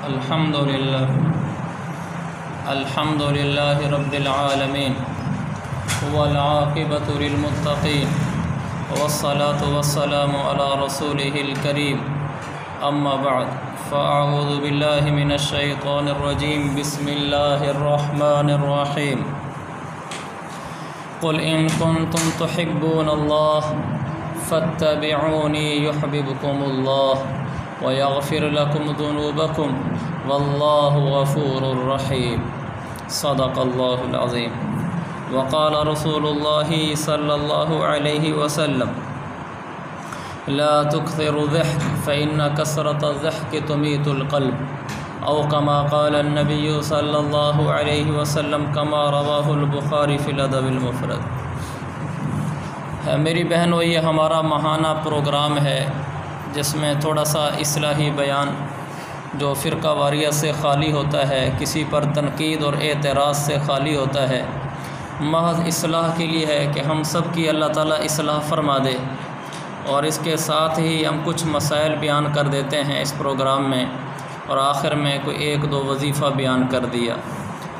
الحمدللہ رب العالمین والعاقبۃ للمتقین والصلاة والسلام علی رسولہ الکریم اما بعد فاعوذ باللہ من الشیطان الرجیم بسم اللہ الرحمن الرحیم قل ان کنتم تحبون اللہ فاتبعونی یحببکم اللہ وَيَغْفِرْ لَكُمْ ذُنُوبَكُمْ وَاللَّهُ غَفُورٌ رَحِيمٌ صدق اللہ العظیم وقال رسول اللہ صلی اللہ علیہ وسلم لا تكثر الضحك فإن كثرة الضحك تميت القلب او كما قال النبي صلی اللہ علیہ وسلم كما رواه البخاری فی الادب المفرد۔ میری بہنوں، یہ ہمارا ماہانہ پروگرام ہے جس میں تھوڑا سا اصلاحی بیان جو فرقہ واریت سے خالی ہوتا ہے، کسی پر تنقید اور اعتراض سے خالی ہوتا ہے، محض اصلاح کے لیے ہے کہ ہم سب کی اللہ تعالیٰ اصلاح فرما دے۔ اور اس کے ساتھ ہی ہم کچھ مسائل بیان کر دیتے ہیں اس پروگرام میں، اور آخر میں کوئی ایک دو وظیفہ بیان کر دیا۔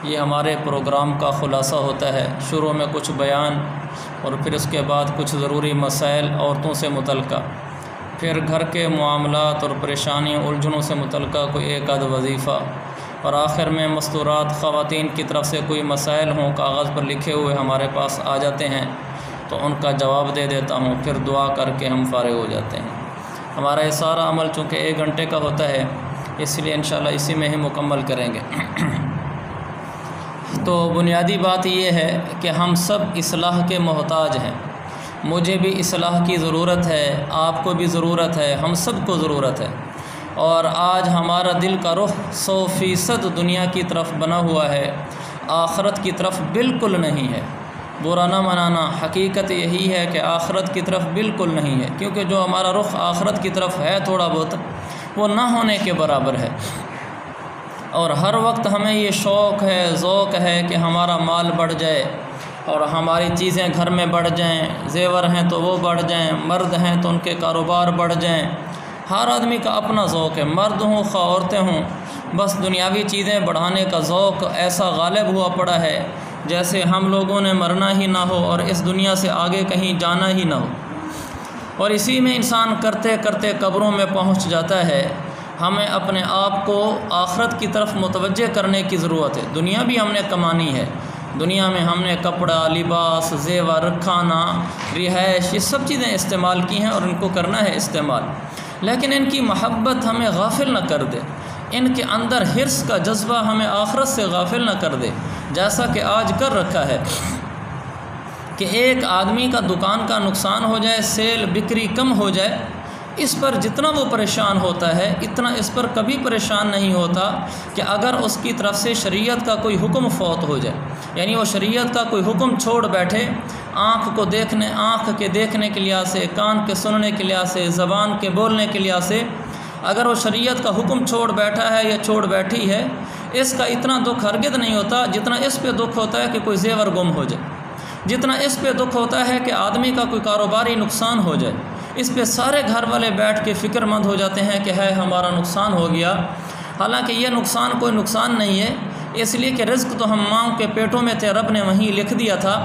یہ ہمارے پروگرام کا خلاصہ ہوتا ہے، شروع میں کچھ بیان اور پھر اس کے بعد کچھ ضروری مسائل عورتوں سے متعلقہ، پھر گھر کے معاملات اور پریشانیوں الجھنوں سے متعلقہ کوئی ایک آدھ وظیفہ، اور آخر میں مستورات خواتین کی طرف سے کوئی مسائل ہوں کاغذ پر لکھے ہوئے ہمارے پاس آ جاتے ہیں تو ان کا جواب دے دیتا ہوں، پھر دعا کر کے ہم فارغ ہو جاتے ہیں۔ ہمارا یہ سارا عمل چونکہ 1 گھنٹے کا ہوتا ہے، اس لیے انشاءاللہ اسی میں ہی مکمل کریں گے۔ تو بنیادی بات یہ ہے کہ ہم سب اصلاح کے محتاج ہیں۔ مجھے بھی اصلاح کی ضرورت ہے، آپ کو بھی ضرورت ہے، ہم سب کو ضرورت ہے۔ اور آج ہمارا دل کا رخ 100% دنیا کی طرف بنا ہوا ہے، آخرت کی طرف بالکل نہیں ہے۔ برا نہ منانا، حقیقت یہی ہے کہ آخرت کی طرف بالکل نہیں ہے، کیونکہ جو ہمارا رخ آخرت کی طرف ہے تھوڑا بہت، وہ نہ ہونے کے برابر ہے۔ اور ہر وقت ہمیں یہ شوق ہے، ذوق ہے کہ ہمارا مال بڑھ جائے اور ہماری چیزیں گھر میں بڑھ جائیں، زیور ہیں تو وہ بڑھ جائیں، مرد ہیں تو ان کے کاروبار بڑھ جائیں۔ ہر آدمی کا اپنا ذوق ہے، مرد ہوں خواہ عورتیں ہوں، بس دنیاوی چیزیں بڑھانے کا ذوق ایسا غالب ہوا پڑا ہے جیسے ہم لوگوں نے مرنا ہی نہ ہو اور اس دنیا سے آگے کہیں جانا ہی نہ ہو، اور اسی میں انسان کرتے کرتے قبروں میں پہنچ جاتا ہے۔ ہمیں اپنے آپ کو آخرت کی طرف متوجہ کرنے کی ضرورت ہے۔ دنیا بھی ہم نے کمانی ہے، دنیا میں ہم نے کپڑا، لباس، زیور، کھانا، رہائش، یہ سب چیزیں استعمال کی ہیں اور ان کو کرنا ہے استعمال، لیکن ان کی محبت ہمیں غافل نہ کر دے، ان کے اندر حرص کا جذبہ ہمیں آخرت سے غافل نہ کر دے، جیسا کہ آج کر رکھا ہے کہ ایک آدمی کا دکان کا نقصان ہو جائے، سیل بکری کم ہو جائے، اس پر جتنا وہ پریشان ہوتا ہے اتنا اس پر کبھی پریشان نہیں ہوتا کہ اگر اس کی طرف سے شریعت کا کوئی حکم فوت ہو جائے، یعنی وہ شریعت کا کوئی حکم چھوڑ بیٹھے، آنکھ کے دیکھنے کے لحاظ سے، کان کے سننے کے لحاظ سے، زبان کے بولنے کے لحاظ سے، اگر وہ شریعت کا حکم چھوڑ بیٹھا ہے یا چھوڑ بیٹھی ہے، اس کا اتنا دکھ ہرگز نہیں ہوتا جتنا اس پہ دکھ ہوتا ہے کہ کوئی زیور گم ہو جائے، جتنا اس پہ دکھ ہوتا ہے کہ آدمی کا کوئی کاروباری نقصان ہو جائے۔ اس پہ سارے گھر والے بیٹھ کے فکر مند ہو جاتے ہیں کہ ہے ہمارا نقصان ہو گیا، حالانکہ یہ نقصان کوئی نقصان نہیں ہے، اس لیے کہ رزق تو ہم ماں کے پیٹوں میں تھے، رب نے وہیں لکھ دیا تھا،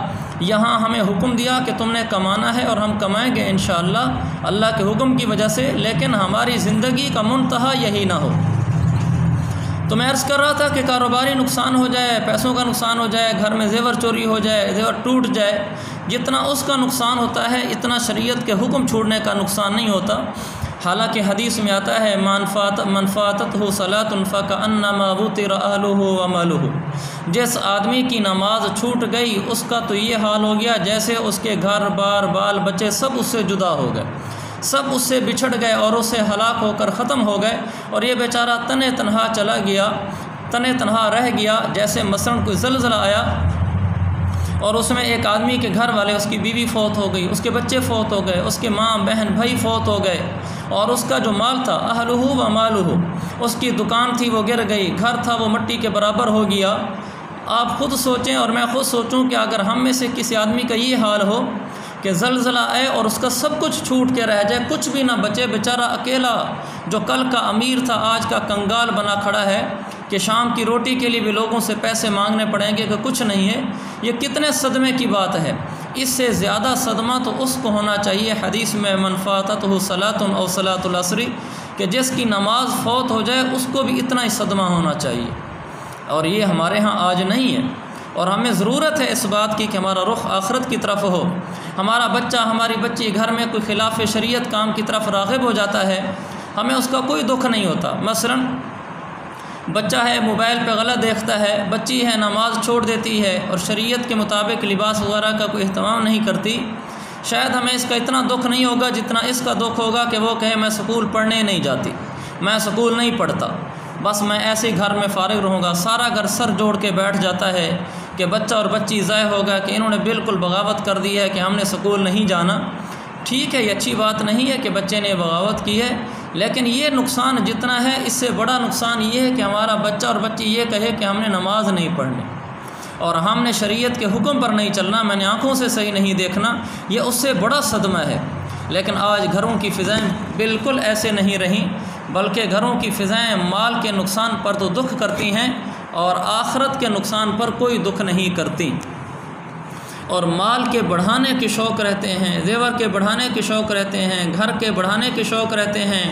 یہاں ہمیں حکم دیا کہ تم نے کمانا ہے اور ہم کمائیں گے انشاءاللہ اللہ کے حکم کی وجہ سے، لیکن ہماری زندگی کا منتہا یہی نہ ہو۔ تو میں عرض کر رہا تھا کہ کاروباری نقصان ہو جائے، پیسوں کا نقصان ہو جائے، گھر میں زیور چوری ہو جائے، زیور ٹوٹ جائے، جتنا اس کا نقصان ہوتا ہے اتنا شریعت کے حکم چھوڑنے کا نقصان نہیں ہوتا۔ حالانکہ حدیث میں آتا ہے منفاتتہ صلاۃ فکأنما وطر اہلہ ومالہ، جس آدمی کی نماز چھوٹ گئی اس کا تو یہ حال ہو گیا جیسے اس کے گھر بار بال بچے سب اس سے جدا ہو گئے، سب اس سے بچھڑ گئے اور اس سے ہلاک ہو کر ختم ہو گئے، اور یہ بیچارہ تنہ تنہا چلا گیا، تنہ تنہا رہ گیا، جیسے مثلاً کوئی زلزلہ آیا اور اس میں ایک آدمی کے گھر والے، اس کی بیوی فوت ہو گئی، اس کے بچے فوت ہو گئے، اس کے ماں بہن بھائی فوت ہو گئے، اور اس کا جو مال تھا اہلہ و مالہ، اس کی دکان تھی وہ گر گئی، گھر تھا وہ مٹی کے برابر ہو گیا۔ آپ خود سوچیں اور میں خود سوچوں کہ اگر ہم میں سے کسی آدمی کا یہ حال ہو کہ زلزلہ آئے اور اس کا سب کچھ چھوٹ کے رہ جائے، کچھ بھی نہ بچے، بیچارہ اکیلا جو کل کا امیر تھا آج کا کنگال بنا کھڑا ہے کہ شام کی روٹی کے لیے بھی لوگوں سے پیسے مانگنے پڑیں گے کہ کچھ نہیں ہے، یہ کتنے صدمے کی بات ہے۔ اس سے زیادہ صدمہ تو اس کو ہونا چاہیے، حدیث میں من فاتتہ صلاۃ او صلاۃ العصر، کہ جس کی نماز فوت ہو جائے اس کو بھی اتنا ہی صدمہ ہونا چاہیے، اور یہ ہمارے ہاں آج نہیں ہے۔ اور ہمیں ضرورت ہے اس بات کی کہ ہمارا رخ آخرت کی طرف ہو۔ ہمارا بچہ ہماری بچی گھر میں کوئی خلاف شریعت کام کی طرف راغب ہو جاتا ہے، ہمیں اس کا کوئی دکھ نہیں ہوتا۔ مثلا بچہ ہے موبائل پہ غلط دیکھتا ہے، بچی ہے نماز چھوڑ دیتی ہے اور شریعت کے مطابق لباس وغیرہ کا کوئی اہتمام نہیں کرتی، شاید ہمیں اس کا اتنا دکھ نہیں ہوگا جتنا اس کا دکھ ہوگا کہ وہ کہے میں سکول پڑھنے نہیں جاتی، میں سکول نہیں پڑھتا، بس میں ایسے ہی گھر میں فارغ رہوں گا۔ سارا گھر سر جوڑ کے بیٹھ جاتا ہے کہ بچہ اور بچی ضائع ہو گیا، کہ انہوں نے بالکل بغاوت کر دی ہے کہ ہم نے سکول نہیں جانا۔ ٹھیک ہے، یہ اچھی بات نہیں ہے کہ بچے نے بغاوت کی ہے، لیکن یہ نقصان جتنا ہے اس سے بڑا نقصان یہ ہے کہ ہمارا بچہ اور بچی یہ کہے کہ ہم نے نماز نہیں پڑھنی اور ہم نے شریعت کے حکم پر نہیں چلنا، میں نے آنکھوں سے صحیح نہیں دیکھنا، یہ اس سے بڑا صدمہ ہے۔ لیکن آج گھروں کی فضائیں بالکل ایسے نہیں رہیں، بلکہ گھروں کی فضائیں مال کے نقصان پر تو دکھ کرتی ہیں اور آخرت کے نقصان پر کوئی دکھ نہیں کرتی، اور مال کے بڑھانے کے شوق رہتے ہیں، زیور کے بڑھانے کے شوق رہتے ہیں، گھر کے بڑھانے کے شوق رہتے ہیں۔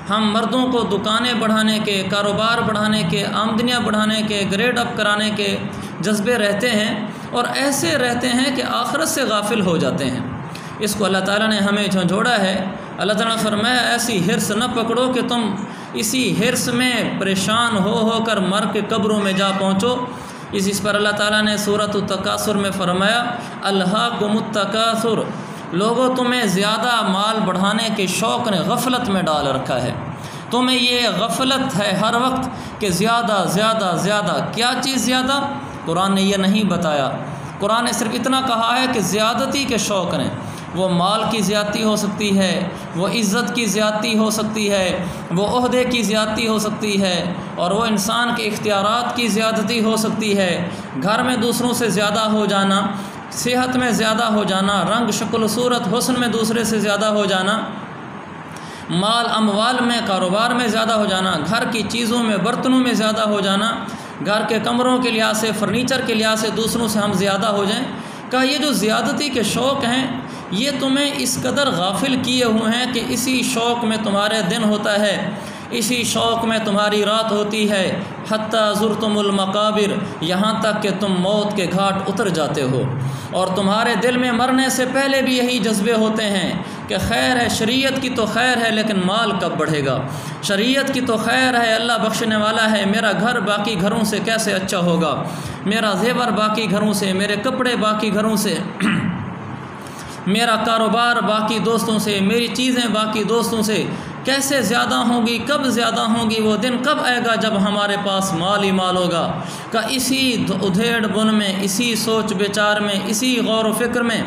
ہم مردوں کو دکانیں بڑھانے کے، کاروبار بڑھانے کے، آمدنیاں بڑھانے کے، گریڈ اپ کرانے کے جذبے رہتے ہیں، اور ایسے رہتے ہیں کہ آخرت سے غافل ہو جاتے ہیں۔ اس کو اللہ تعالیٰ نے ہمیں جھنجھوڑا ہے۔ اللہ تعالیٰ نے فرمایا ایسی حرص نہ پکڑو کہ تم اسی حرص میں پریشان ہو کر مر کے قبروں میں جا پہنچو۔ اس پر اللہ تعالیٰ نے سورۃ التکاثر میں فرمایا الہاکم التکاثر، لوگوں تمہیں زیادہ مال بڑھانے کے شوق نے غفلت میں ڈال رکھا ہے، تمہیں یہ غفلت ہے ہر وقت کہ زیادہ زیادہ زیادہ۔ کیا چیز زیادہ؟ قرآن نے یہ نہیں بتایا، قرآن نے صرف اتنا کہا ہے کہ زیادتی کے شوق نے، وہ مال کی زیادتی ہو سکتی ہے، وہ عزت کی زیادتی ہو سکتی ہے، وہ عہدے کی زیادتی ہو سکتی ہے، اور وہ انسان کے اختیارات کی زیادتی ہو سکتی ہے، گھر میں دوسروں سے زیادہ ہو جانا، صحت میں زیادہ ہو جانا، رنگ شکل و صورت حسن میں دوسرے سے زیادہ ہو جانا، مال اموال میں کاروبار میں زیادہ ہو جانا، گھر کی چیزوں میں برتنوں میں زیادہ ہو جانا، گھر کے کمروں کے لحاظ سے فرنیچر کے لحاظ سے دوسروں سے ہم زیادہ ہو جائیں۔ کہ یہ جو زیادتی کے شوق ہیں یہ تمہیں اس قدر غافل کیے ہوئے ہیں کہ اسی شوق میں تمہارے دن ہوتا ہے، اسی شوق میں تمہاری رات ہوتی ہے، حتیٰ زرتم المقابر، یہاں تک کہ تم موت کے گھاٹ اتر جاتے ہو، اور تمہارے دل میں مرنے سے پہلے بھی یہی جذبے ہوتے ہیں کہ خیر ہے، شریعت کی تو خیر ہے لیکن مال کب بڑھے گا، شریعت کی تو خیر ہے، اللہ بخشنے والا ہے، میرا گھر باقی گھروں سے کیسے اچھا ہوگا، میرا زیور باقی گھروں سے، میرے کپڑے باقی گھروں سے، میرا کاروبار باقی دوستوں سے، میری چیزیں باقی دوستوں سے کیسے زیادہ ہوں گی، کب زیادہ ہوں گی، وہ دن کب آئے گا جب ہمارے پاس مال ہی مال ہوگا۔ کہ اسی ادھیڑ بن میں، اسی سوچ بچار میں، اسی غور و فکر میں،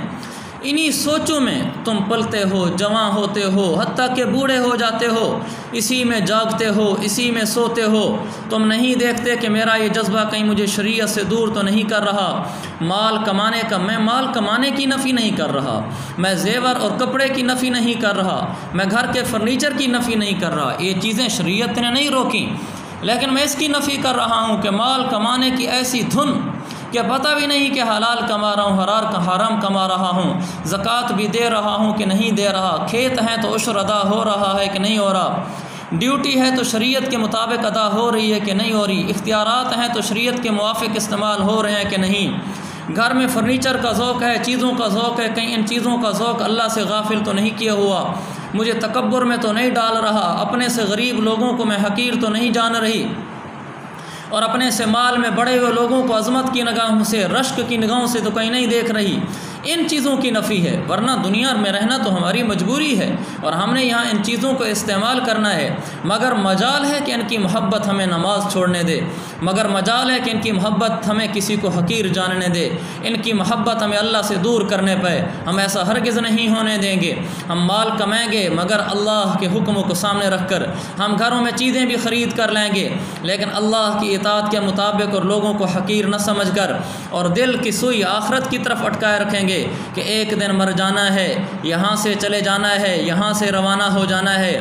انہی سوچوں میں تم پلتے ہو، جوان ہوتے ہو، حتیٰ کہ بوڑھے ہو جاتے ہو، اسی میں جاگتے ہو، اسی میں سوتے ہو۔ تم نہیں دیکھتے کہ میرا یہ جذبہ کہیں مجھے شریعت سے دور تو نہیں کر رہا، مال کمانے کا۔ میں مال کمانے کی نفی نہیں کر رہا، میں زیور اور کپڑے کی نفی نہیں کر رہا، میں گھر کے فرنیچر کی نفی نہیں کر رہا، یہ چیزیں شریعت نے نہیں روکیں، لیکن میں اس کی نفی کر رہا ہوں کہ مال کمانے کی ایسی دھن کہ پتہ بھی نہیں کہ حلال کما رہا ہوں، حرام کما رہا ہوں، زکوٰۃ بھی دے رہا ہوں کہ نہیں دے رہا، کھیت ہیں تو عشر ادا ہو رہا ہے کہ نہیں ہو رہا، ڈیوٹی ہے تو شریعت کے مطابق ادا ہو رہی ہے کہ نہیں ہو رہی، اختیارات ہیں تو شریعت کے موافق استعمال ہو رہے ہیں کہ نہیں، گھر میں فرنیچر کا ذوق ہے، چیزوں کا ذوق ہے، کہیں ان چیزوں کا ذوق اللہ سے غافل تو نہیں کیا ہوا، مجھے تکبر میں تو نہیں ڈال رہا، اپنے سے غریب لوگوں کو میں حقیر تو نہیں جان رہی، اور اپنے سے مال میں بڑے ہوئے لوگوں کو عظمت کی نگاہوں سے، رشک کی نگاہوں سے تو کہیں نہیں دیکھ رہی۔ ان چیزوں کی نفی ہے، ورنہ دنیا میں رہنا تو ہماری مجبوری ہے اور ہم نے یہاں ان چیزوں کو استعمال کرنا ہے، مگر مجال ہے کہ ان کی محبت ہمیں نماز چھوڑنے دے، مگر مجال ہے کہ ان کی محبت ہمیں کسی کو حقیر جاننے دے، ان کی محبت ہمیں اللہ سے دور کرنے پہ، ہم ایسا ہرگز نہیں ہونے دیں گے۔ ہم مال کمائیں گے مگر اللہ کے حکموں کو سامنے رکھ کر، ہم گھروں میں چیزیں بھی خرید کر لیں گے لیکن اللہ کی اطاعت کے مطابق، اور لوگوں کو حقیر نہ سمجھ کر، اور دل کی سوئی آخرت کی طرف اٹکائے رکھیں گے کہ ایک دن مر جانا ہے، یہاں سے چلے جانا ہے، یہاں سے روانہ ہو جانا ہے۔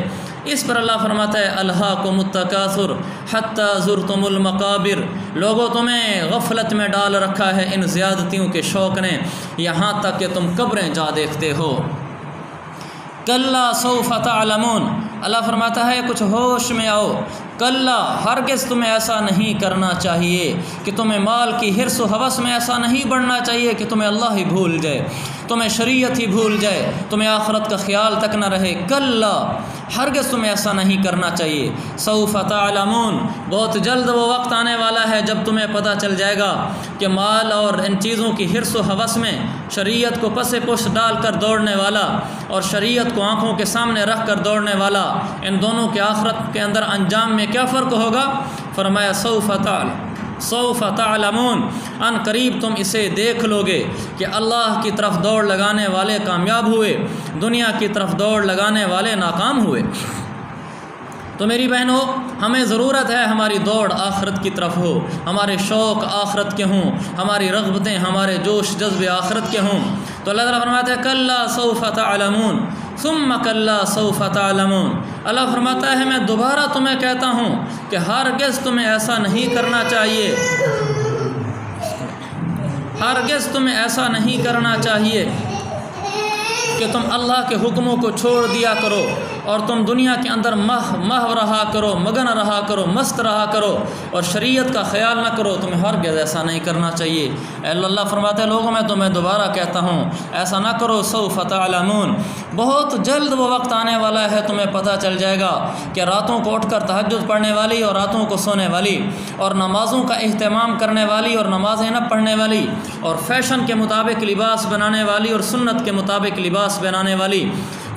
اس پر اللہ فرماتا ہے الہاکم التکاثر حتی زرتم المقابر، لوگوں تمہیں غفلت میں ڈال رکھا ہے ان زیادتیوں کے شوق نے، یہاں تک کہ تم قبریں جا دیکھتے ہو۔ کلا سوف تعلمون، اللہ فرماتا ہے کچھ ہوش میں آؤ، کلا ہرگز تمہیں ایسا نہیں کرنا چاہیے کہ تمہیں مال کی حرص و ہوس میں ایسا نہیں بڑھنا چاہیے کہ تمہیں اللہ ہی بھول جائے، تمہیں شریعت ہی بھول جائے، تمہیں آخرت کا خیال تک نہ رہے۔ کلا ہرگز تمہیں ایسا نہیں کرنا چاہیے۔ سوف تعلمون، بہت جلد وہ وقت آنے والا ہے جب تمہیں پتہ چل جائے گا کہ مال اور ان چیزوں کی حرص و ہوس میں شریعت کو پس پشت ڈال کر دوڑنے والا اور شریعت کو آنکھوں کے سامنے رکھ کر دوڑنے والا، ان دونوں کے آخرت کے اندر انجام میں کیا فرق ہوگا؟ فرمایا سوف تعلمون، ان قریب تم اسے دیکھ لو گے کہ اللہ کی طرف دوڑ لگانے والے کامیاب ہوئے، دنیا کی طرف دوڑ لگانے والے ناکام ہوئے۔ تو میری بہنوں، ہمیں ضرورت ہے ہماری دوڑ آخرت کی طرف ہو، ہمارے شوق آخرت کے ہوں، ہماری رغبتیں، ہمارے جوش جذبے آخرت کے ہوں۔ تو اللہ تعالیٰ فرماتا ہے کلا سوف تعلمون ثم کلا سوف تعلمون، اللہ فرماتا ہے میں دوبارہ تمہیں کہتا ہوں کہ ہرگز تمہیں ایسا نہیں کرنا چاہیے، ہرگز تمہیں ایسا نہیں کرنا چاہیے کہ تم اللہ کے حکموں کو چھوڑ دیا کرو اور تم دنیا کے اندر محو رہا کرو، مگن رہا کرو، مست رہا کرو اور شریعت کا خیال نہ کرو، تمہیں ہرگز ایسا نہیں کرنا چاہیے۔ اے اللہ فرماتے ہیں لوگوں میں تمہیں دوبارہ کہتا ہوں ایسا نہ کرو۔ سوف تعلمون، بہت جلد وہ وقت آنے والا ہے تمہیں پتہ چل جائے گا کہ راتوں کو اٹھ کر تہجد پڑھنے والی اور راتوں کو سونے والی اور نمازوں کا اہتمام کرنے والی اور نمازیں نہ پڑھنے والی اور فیشن کے مطابق لباس بنانے والی اور سنت کے مطابق لباس بنانے والی،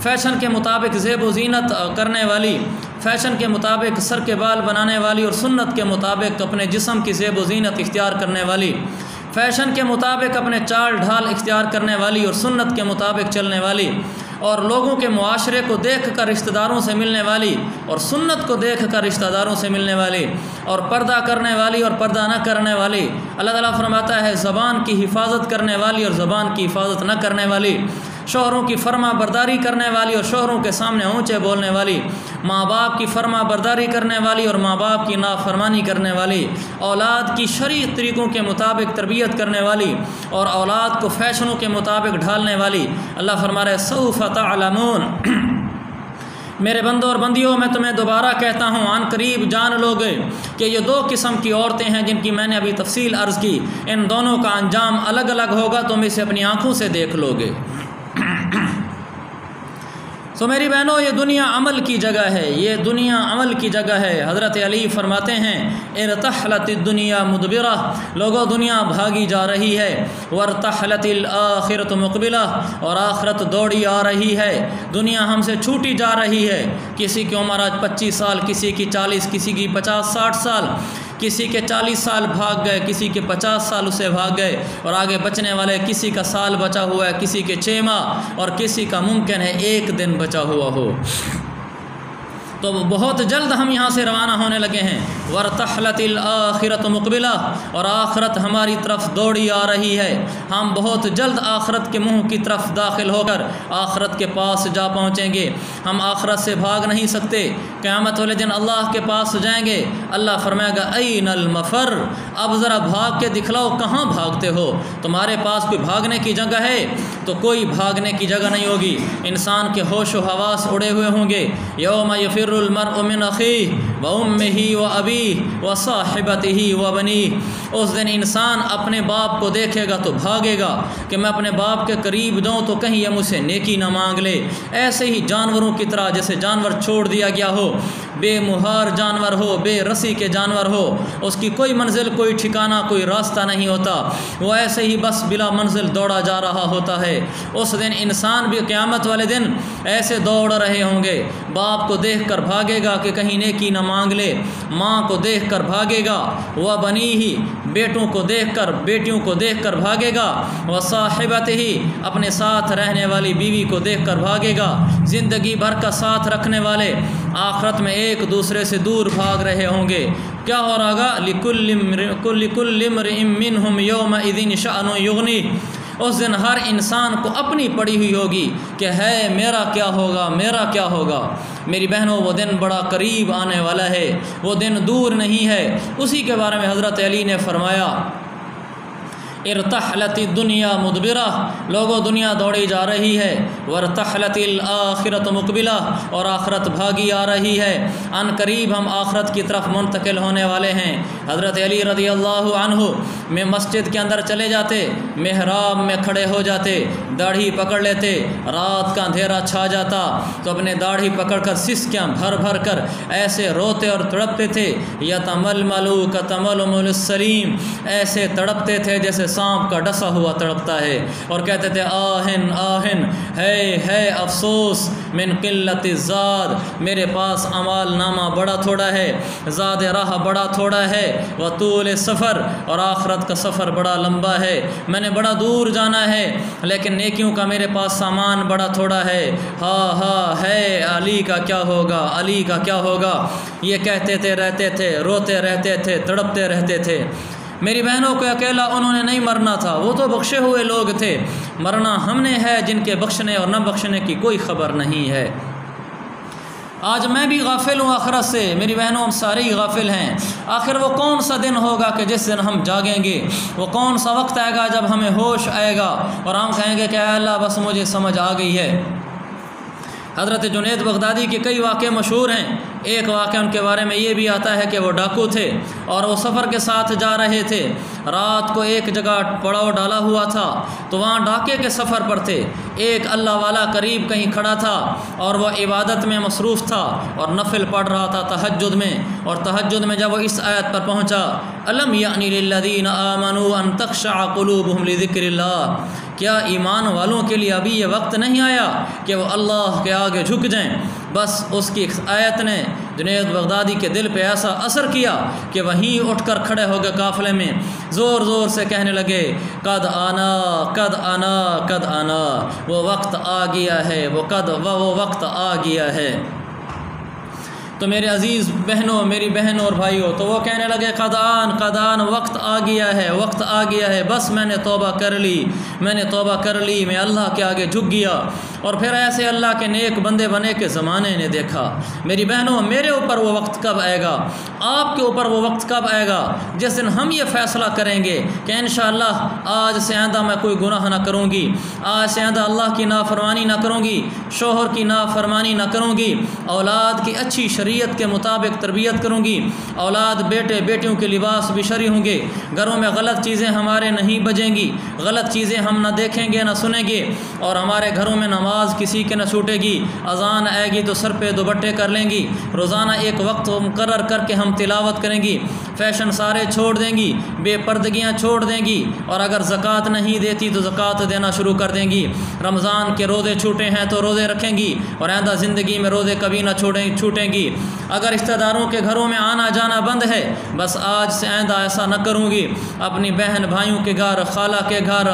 فیشن کے مطابق زیب و زینت کرنے والی، فیشن کے مطابق سر کے بال بنانے والی اور سنت کے مطابق اپنے جسم کی زیب و زینت اختیار کرنے والی، فیشن کے مطابق اپنے چال ڈھال اختیار کرنے والی اور سنت کے مطابق چلنے والی، اور لوگوں کے معاشرے کو دیکھ کر رشتہ داروں سے ملنے والی اور سنت کو دیکھ کر رشتہ داروں سے ملنے والی اور پردہ کرنے والی اور پردہ نہ کرنے والی۔ اللہ تعالیٰ فرماتا ہے زبان کی حفاظت کرنے والی اور زبان کی حفاظت نہ کرنے والی، شوہروں کی فرما برداری کرنے والی اور شوہروں کے سامنے اونچے بولنے والی، ماں باپ کی فرما برداری کرنے والی اور ماں باپ کی نافرمانی کرنے والی، اولاد کی شرعی طریقوں کے مطابق تربیت کرنے والی اور اولاد کو فیشنوں کے مطابق ڈھالنے والی۔ اللہ فرما رہا ہے سوف تعلمون، میرے بندوں اور بندیوں میں تمہیں دوبارہ کہتا ہوں عن قریب جان لو گے کہ یہ دو قسم کی عورتیں ہیں جن کی میں نے ابھی تفصیل عرض کی، ان دونوں کا انجام الگ الگ ہوگا، تم اسے اپنی آنکھوں سے دیکھ لو گے۔ تو میری بہنوں یہ دنیا عمل کی جگہ ہے، یہ دنیا عمل کی جگہ ہے۔ حضرت علی فرماتے ہیں ارتحلت الدنیا مدبرہ، لوگوں دنیا بھاگی جا رہی ہے، وارتحلت الآخرۃ مقبلہ، اور آخرت دوڑی آ رہی ہے، دنیا ہم سے چھوٹی جا رہی ہے۔ کسی کی عمر آج 25 سال، کسی کی 40، کسی کی 50-60 سال، کسی کے 40 سال بھاگ گئے، کسی کے 50 سال اسے بھاگ گئے اور آگے بچنے والے کسی کا سال بچا ہوا ہے، کسی کے 6 ماہ اور کسی کا ممکن ہے 1 دن بچا ہوا ہو۔ تو بہت جلد ہم یہاں سے روانہ ہونے لگے ہیں۔ وارتحلت الآخرۃ مقبلہ، اور آخرت ہماری طرف دوڑی آ رہی ہے، ہم بہت جلد آخرت کے منہ کی طرف داخل ہو کر آخرت کے پاس جا پہنچیں گے۔ ہم آخرت سے بھاگ نہیں سکتے، قیامت والے دن اللہ کے پاس جائیں گے، اللہ فرمائے گا این المفر، اب ذرا بھاگ کے دکھلاؤ کہاں بھاگتے ہو، تمہارے پاس کوئی بھاگنے کی جگہ ہے؟ تو کوئی بھاگنے کی جگہ نہیں ہوگی، انسان کے ہوش و حواس اڑے ہوئے ہوں گے۔ یوم یفر المرء من اخیہ وامہ وابیہ وصاحبتہ وبنیہ، اس دن انسان اپنے باپ کو دیکھے گا تو بھاگے گا کہ میں اپنے باپ کے قریب جاؤں تو کہیں یہ مجھ سے نیکی نہ مانگ لے۔ ایسے ہی جانوروں کی طرح، جیسے جانور چھوڑ دیا گیا ہو، بے مہار جانور ہو، بے رسی کے جانور ہو، اس کی کوئی منزل، کوئی ٹھکانہ، کوئی راستہ نہیں ہوتا، وہ ایسے ہی بس بلا منزل دوڑا جا رہا ہوتا ہے۔ اس دن انسان بھی قیامت والے دن ایسے دوڑ رہے ہوں گے، باپ کو دیکھ کر بھاگے گا کہ کہیں نیکی نہ مانگ لے، ماں کو دیکھ کر بھاگے گا، وہ بنی ہی بیٹوں کو دیکھ کر، بیٹیوں کو دیکھ کر بھاگے گا، وہ صاحبت ہی اپنے ساتھ رہنے والی بیوی کو دیکھ کر بھاگے گا۔ زندگی بھر کا ساتھ رکھنے والے آخرت میں ایک دوسرے سے دور بھاگ رہے ہوں گے۔ کیا ہو رہا گا؟ لِكُلِّ امْرِئٍ مِّنْهُمْ يَوْمَئِذٍ شَأْنٌ يُغْنِيهِ، اس دن ہر انسان کو اپنی پڑی ہوئی ہوگی کہ ہے میرا کیا ہوگا، میرا کیا ہوگا۔ میری بہنوں، وہ دن بڑا قریب آنے والا ہے، وہ دن دور نہیں ہے۔ اسی کے بارے میں حضرت علی نے فرمایا، ارتحلت الدنیا مدبرہ، لوگوں دنیا دوڑی جا رہی ہے، ورتحلت الآخرت مقبلہ، اور آخرت بھاگی آ رہی ہے، ان قریب ہم آخرت کی طرف منتقل ہونے والے ہیں۔ حضرت علی رضی اللہ عنہ میں مسجد کے اندر چلے جاتے، محراب میں کھڑے ہو جاتے، داڑھی پکڑ لیتے، رات کا اندھیرا چھا جاتا تو اپنے داڑھی پکڑ کر سسکیاں بھر بھر کر ایسے روتے اور تڑپتے تھے، یتململو کتململ السلیم، ایسے تڑپتے تھے جیسے سانپ کا ڈسا ہوا تڑپتا ہے، اور کہتے تھے آہن آہن، ہے افسوس، من قلت الزاد، میرے پاس اعمال نامہ بڑا تھوڑا ہے، زاد راہ بڑا تھوڑا ہے، وطول سفر، اور آخرت کا سفر بڑا لمبا ہے، میں نے بڑا دور جانا ہے، لیکن نیکیوں کا میرے پاس سامان بڑا تھوڑا ہے، ہے علی کا کیا ہوگا، علی کا کیا ہوگا، یہ کہتے تھے، رہتے تھے، روتے رہتے تھے، تڑپتے رہتے تھے۔ میری بہنوں کو اکیلا انہوں نے نہیں مرنا تھا، وہ تو بخشے ہوئے لوگ تھے، مرنا ہم نے ہے جن کے بخشنے اور نہ بخشنے کی کوئی خبر نہیں ہے۔ آج میں بھی غافل ہوں آخرت سے، میری بہنوں ہم سارے ہی غافل ہیں۔ آخر وہ کون سا دن ہوگا کہ جس دن ہم جاگیں گے؟ وہ کون سا وقت آئے گا جب ہمیں ہوش آئے گا اور ہم کہیں گے کہ اے اللہ بس مجھے سمجھ آ گئی ہے۔ حضرت جنید بغدادی کے کئی واقعے مشہور ہیں۔ ایک واقعہ ان کے بارے میں یہ بھی آتا ہے کہ وہ ڈاکو تھے اور وہ سفر کے ساتھ جا رہے تھے، رات کو ایک جگہ پڑاؤ ڈالا ہوا تھا تو وہاں ڈاکے کے سفر پر تھے۔ ایک اللہ والا قریب کہیں کھڑا تھا اور وہ عبادت میں مصروف تھا اور نفل پڑھ رہا تھا تہجد میں، اور تہجد میں جب وہ اس آیت پر پہنچا، الم یعنی للذین آمنوا ان تخشع قلوبہم لذکر اللہ، کیا ایمان والوں کے لیے ابھی یہ وقت نہیں آیا کہ وہ اللہ کے آگے جھک جائیں؟ بس اس کی آیت نے جنید بغدادی کے دل پہ ایسا اثر کیا کہ وہیں اٹھ کر کھڑے ہو گئے، قافلے میں زور زور سے کہنے لگے، قد آنا قد آنا قد آنا، وہ وقت آ گیا ہے، وہ وقت آ گیا ہے۔ تو میرے عزیز بہنوں، میری بہنوں اور بھائیوں، تو وہ کہنے لگے قدان وقت آ گیا ہے، وقت آ گیا ہے، بس میں نے توبہ کر لی، میں نے توبہ کر لی، میں اللہ کے آگے جھک گیا۔ اور پھر ایسے اللہ کے نیک بندے بنے کے زمانے نے دیکھا۔ میری بہنوں، میرے اوپر وہ وقت کب آئے گا؟ آپ کے اوپر وہ وقت کب آئے گا؟ جس دن ہم یہ فیصلہ کریں گے کہ انشاءاللہ آج سے آئندہ میں کوئی گناہ نہ کروں گی، آج سے آئندہ اللہ کی نافرمانی نہ کروں گی، شوہر کی نافرمانی نہ کروں گی، اولاد کی اچھی شریعت کے مطابق تربیت کروں گی، اولاد بیٹے بیٹیوں کے لباس بھی شرعی ہوں گے، گھروں میں غلط چیزیں ہمارے نہیں بجیں گی، غلط چیزیں ہم نہ دیکھیں گے نہ سنیں گے، اور ہمارے گھروں میں نماز کسی کے نہ چھوٹے گی، اذان آئے گی تو سر پہ دوپٹے کر لیں گی، روزانہ ایک وقت مقرر کر کے ہم تلاوت کریں گی، فیشن سارے چھوڑ دیں گی، بے پردگیاں چھوڑ دیں گی، اور اگر زکوٰۃ نہیں دیتی تو زکوٰۃ دینا شروع کر دیں گی، رمضان کے روزے چھوٹے ہیں تو روزے رکھیں گی، اور آئندہ زندگی میں روزے کبھی نہ چھوٹیں گی۔ اگر رشتہ داروں کے گھروں میں آنا جانا بند ہے، بس آج سے آئندہ ایسا نہ کروں گی، اپنی بہن بھائیوں کے گھر، خالہ کے گھر،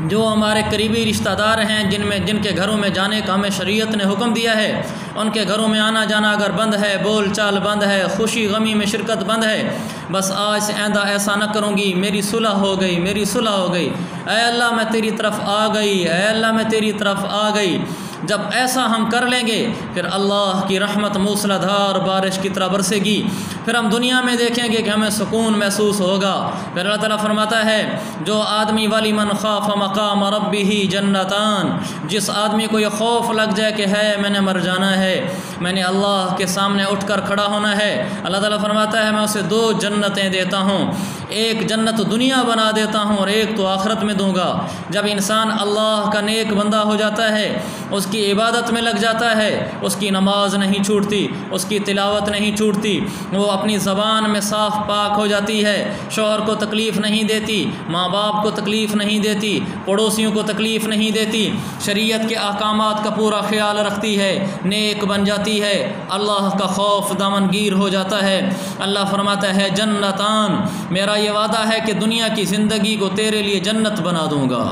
جو ہمارے قریبی رشتہ دار ہیں جن کے گھروں میں جانے کا ہمیں شریعت نے حکم دیا ہے، ان کے گھروں میں آنا جانا اگر بند ہے، بول چال بند ہے، خوشی غمی میں شرکت بند ہے، بس آج سے آئندہ ایسا نہ کروں گی، میری صلح ہو گئی، میری صلح ہو گئی، اے اللہ میں تیری طرف آ گئی، اے اللہ میں تیری طرف آ گئی۔ جب ایسا ہم کر لیں گے پھر اللہ کی رحمت موسلا دھار بارش کی طرح برسے گی، پھر ہم دنیا میں دیکھیں گے کہ ہمیں سکون محسوس ہوگا۔ پھر اللہ تعالیٰ فرماتا ہے، جو آدمی والی من خاف مقام ربہ جنتان، جس آدمی کو یہ خوف لگ جائے کہ ہے میں نے مر جانا ہے، میں نے اللہ کے سامنے اٹھ کر کھڑا ہونا ہے، اللہ تعالیٰ فرماتا ہے میں اسے 2 جنتیں دیتا ہوں، ایک جنت دنیا بنا دیتا ہوں اور ایک تو آخرت میں دوں گا۔ جب انسان اللہ کا نیک بندہ ہو جاتا ہے، اس کی عبادت میں لگ جاتا ہے، اس کی نماز نہیں چھوٹتی، اس کی تلاوت نہیں چھوٹتی، وہ اپنی زبان میں صاف پاک ہو جاتی ہے، شوہر کو تکلیف نہیں دیتی، ماں باپ کو تکلیف نہیں دیتی، پڑوسیوں کو تکلیف نہیں دیتی، شریعت کے احکامات کا پورا خیال رکھتی ہے، نیک بن جاتی ہے، اللہ کا خوف دامنگیر ہو جاتا ہے۔ اللہ فرماتا ہے جنتان، میرا یہ وعدہ ہے کہ دنیا کی زندگی کو تیرے لیے جنت بنا دوں گا۔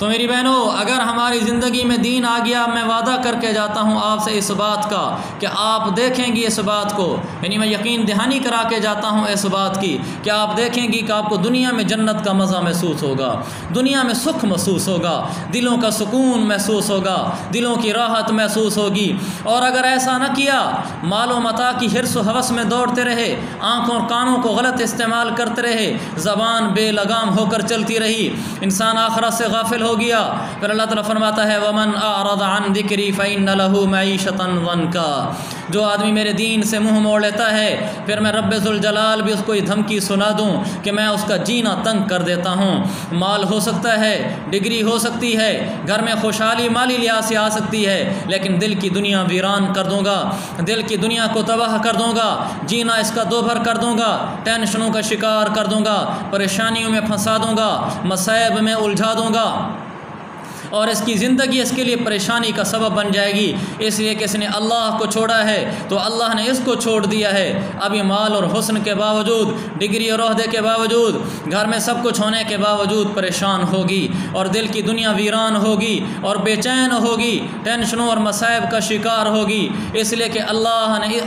تو میری بہنوں، اگر ہماری زندگی میں دین آ گیا، میں وعدہ کر کے جاتا ہوں آپ سے اس بات کا کہ آپ دیکھیں گی اس بات کو، یعنی میں یقین دہانی کرا کے جاتا ہوں اس بات کی کہ آپ دیکھیں گی کہ آپ کو دنیا میں جنت کا مزہ محسوس ہوگا، دنیا میں سکھ محسوس ہوگا، دلوں کا سکون محسوس ہوگا، دلوں کی راحت محسوس ہوگی۔ اور اگر ایسا نہ کیا، مال و متاع کی حرص و ہوس میں دوڑتے رہے، آنکھوں اور کانوں کو غلط استعمال کرتے رہے، زبان بے لگام ہو کر چلتی رہی، انسان آخرت سے غافل ہو گیا، پھر اللہ تعالیٰ فرماتا ہے وَمَنْ أَعْرَضَ عَنْ ذِكْرِي فَإِنَّ لَهُ مَعِيشَةً ضَنْكًا۔ جو آدمی میرے دین سے منہ موڑ لیتا ہے، پھر میں رب ذوالجلال بھی اس کو یہ دھمکی سنا دوں کہ میں اس کا جینا تنگ کر دیتا ہوں۔ مال ہو سکتا ہے، ڈگری ہو سکتی ہے، گھر میں خوشحالی مالی لحاظ سے آ سکتی ہے، لیکن دل کی دنیا ویران کر دوں گا، دل کی دنیا کو تباہ کر دوں گا، جینا اس کا دوبھر کر دوں گا، ٹینشنوں کا شکار کر دوں گا، پریشانیوں میں پھنسا دوں گا، مصائب میں الجھا دوں گا، اور اس کی زندگی اس کے لیے پریشانی کا سبب بن جائے گی، اس لیے کہ اس نے اللہ کو چھوڑا ہے تو اللہ نے اس کو چھوڑ دیا ہے۔ ابھی مال اور حسن کے باوجود، ڈگری اور عہدے کے باوجود، گھر میں سب کچھ ہونے کے باوجود پریشان ہوگی، اور دل کی دنیا ویران ہوگی اور بے چین ہوگی، ٹینشنوں اور مصائب کا شکار ہوگی، اس لیے کہ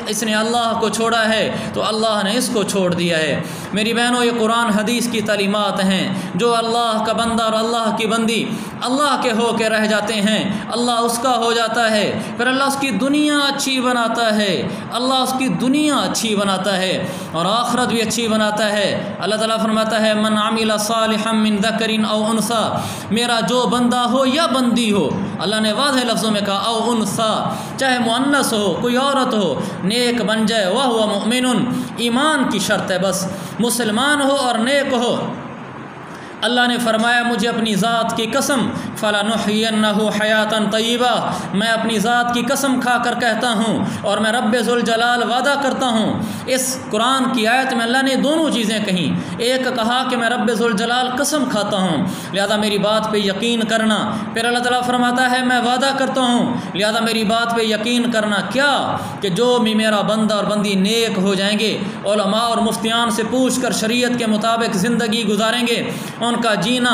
اس نے اللہ کو چھوڑا ہے تو اللہ نے اس کو چھوڑ دیا ہے۔ میری بہنوں، یہ قرآن حدیث کی تعلیمات ہیں۔ جو اللہ کا بندہ اور اللہ کی بندی اللہ کے ہو کے رہ جاتے ہیں، اللہ اس کا ہو جاتا ہے، پھر اللہ اس کی دنیا اچھی بناتا ہے، اللہ اس کی دنیا اچھی بناتا ہے اور آخرت بھی اچھی بناتا ہے۔ اللہ تعالیٰ فرماتا ہے من عمل صالحا من ذکر او انثی، میرا جو بندہ ہو یا بندی ہو، اللہ نے واضح لفظوں میں کہا او انثی، چاہے مؤنث ہو کوئی عورت ہو، نیک بن جائے، وہو مؤمن، ایمان کی شرط ہے، بس مسلمان ہو اور نیک ہو۔ اللہ نے فرمایا مجھے اپنی ذات کی قسم فَلَنُحْيِيَنَّهُ حَيَاةً طَيِّبَةً، میں اپنی ذات کی قسم کھا کر کہتا ہوں اور میں رب ذوالجلال وعدہ کرتا ہوں۔ اس قرآن کی آیت میں اللہ نے دونوں چیزیں کہیں، ایک کہا کہ میں رب ذوالجلال قسم کھاتا ہوں، لہذا میری بات پہ یقین کرنا، پھر اللہ تعالیٰ فرماتا ہے میں وعدہ کرتا ہوں، لہذا میری بات پہ یقین کرنا، کیا کہ جو بھی میرا بندہ اور بندی نیک ہو جائیں گے، علماء اور مفتیان سے پوچھ کر شریعت کے مطابق زندگی گزاریں گے، ان کا جینا،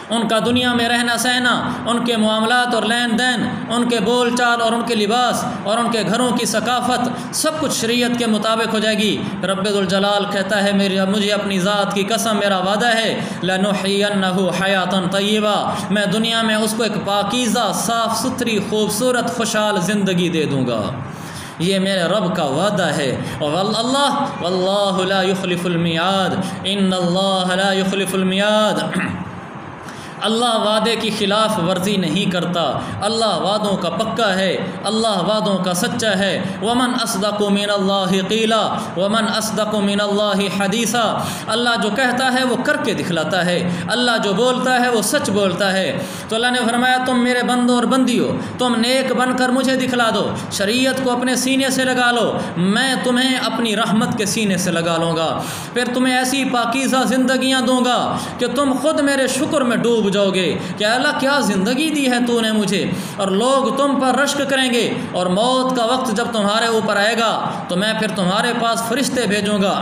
ان کا دنیا میں رہنا سہنا، ان کے معاملات اور لین دین، ان کے بول چال اور ان کے لباس اور ان کے گھروں کی ثقافت، سب کچھ شریعت کے مطابق ہو جائے گی۔ رب ذوالجلال کہتا ہے مجھے اپنی ذات کی قسم، میرا وعدہ ہے لَنُحْيِيَنَّهُ حَيَاةً طَيِّبَةً، میں دنیا میں اس کو ایک پاکیزہ، صاف ستھری، خوبصورت، خوشحال زندگی دے دوں گا۔ یہ میرے رب کا وعدہ ہے، اور واللہ لا یخلف المیعاد، ان اللہ لا یخلف المیعاد۔ اللہ وعدے کی خلاف ورزی نہیں کرتا، اللہ وعدوں کا پکا ہے، اللہ وعدوں کا سچا ہے۔ ومن اصدق من اللہ قیلا ومن اصدق من اللہ حدیثا، اللہ جو کہتا ہے وہ کر کے دکھلاتا ہے، اللہ جو بولتا ہے وہ سچ بولتا ہے۔ تو اللہ نے فرمایا تم میرے بندوں اور بندی ہو، تم نیک بن کر مجھے دکھلا دو، شریعت کو اپنے سینے سے لگا لو، میں تمہیں اپنی رحمت کے سینے سے لگا لوں گا، پھر تمہیں ایسی پاکیزہ زندگیاں دوں گا کہ تم خود میرے شکر میں ڈوب جاؤ گے کہ اللہ کیا زندگی دی ہے تو نے مجھے، اور لوگ تم پر رشک کریں گے، اور موت کا وقت جب تمہارے اوپر آئے گا تو میں پھر تمہارے پاس فرشتے بھیجوں گا،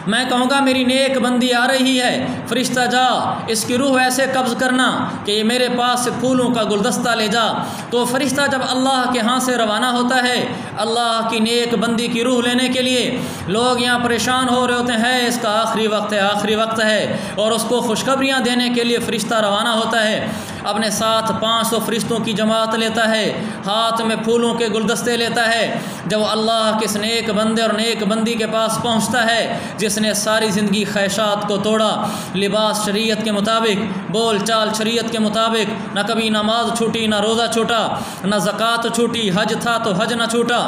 میں کہوں گا میری نیک بندی آ رہی ہے، فرشتہ جا اس کی روح ایسے قبض کرنا کہ یہ میرے پاس سے پھولوں کا گلدستہ لے جا۔ تو فرشتہ جب اللہ کے ہاں سے روانہ ہوتا ہے اللہ کی نیک بندی کی روح لینے کے لیے، لوگ یہاں پریشان ہو رہے ہوتے ہیں، اس کا آخری وقت ہے، آخری وقت ہے، اور اس کو خوشخبریاں دینے کے لیے فرشتہ روانہ ہوتا ہے، اپنے ساتھ 500 فرشتوں کی جماعت لیتا ہے، ہاتھ میں پھولوں کے گلدستے لیتا ہے۔ جب اللہ کے اس نیک بندے اور نیک بندی کے پاس پہنچتا ہے جس نے ساری زندگی خواہشات کو توڑا، لباس شریعت کے مطابق، بول چال شریعت کے مطابق، نہ کبھی نماز چھوٹی، نہ روزہ چھوٹا، نہ زکوٰۃ چھوٹی، حج تھا تو حج نہ چھوٹا،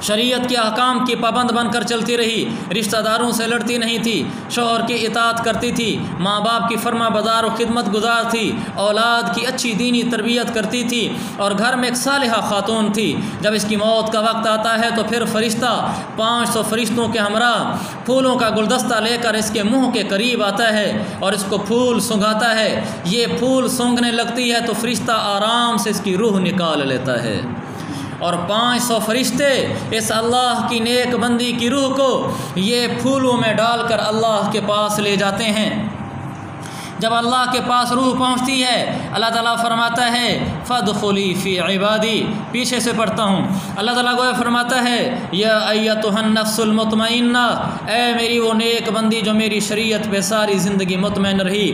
شریعت کے احکام کی پابند بن کر چلتی رہی، رشتہ داروں سے لڑتی نہیں تھی، شوہر کی اطاعت کرتی تھی، ماں باپ کی فرما بردار و خدمت گزار تھی، اولاد کی اچھی دینی تربیت کرتی تھی، اور گھر میں ایک صالحہ خاتون تھی۔ جب اس کی موت کا وقت آتا ہے تو پھر فرشتہ 500 فرشتوں کے ہمراہ پھولوں کا گلدستہ لے کر اس کے منہ کے قریب آتا ہے اور اس کو پھول سونگھاتا ہے۔ یہ پھول سونگھنے لگتی ہے تو فرشتہ آرام سے اس کی روح نکال لیتا ہے، اور 500 فرشتے اس اللہ کی نیک بندی کی روح کو یہ پھولوں میں ڈال کر اللہ کے پاس لے جاتے ہیں۔ جب اللہ کے پاس روح پہنچتی ہے اللہ تعالیٰ فرماتا ہے فادخلی فی عبادی، پیچھے سے پڑھتا ہوں، اللہ تعالیٰ کو فرماتا ہے یا ایتھا النفس المطمئنہ، اے میری وہ نیک بندی جو میری شریعت پہ ساری زندگی مطمئن رہی،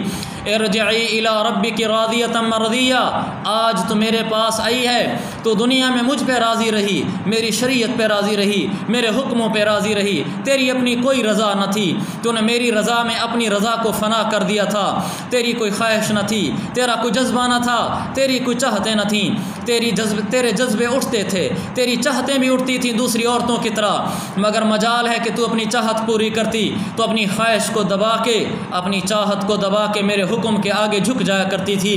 ارجعی الی ربک راضیۃ مرضیہ، آج تو میرے پاس آئی ہے، تو دنیا میں مجھ پہ راضی رہی، میری شریعت پہ راضی رہی، میرے حکموں پہ راضی رہی، تیری اپنی کوئی رضا نہ تھی، تو نے میری رضا میں اپنی رضا کو فنا کر دیا تھا، تیری کوئی خواہش نہ تھی، تیرا کوئی جذبہ نہ تھا، تیری کوئی چاہتیں نہ تھیں، تیرے جذبے اٹھتے تھے، تیری چاہتیں بھی اٹھتی تھیں دوسری عورتوں کی طرح، مگر مجال ہے کہ تو اپنی چاہت پوری کرتی تو اپنی خواہش کو دبا کے، اپنی چاہت کو دبا کے میرے حکم کے آگے جھک جایا کرتی تھی۔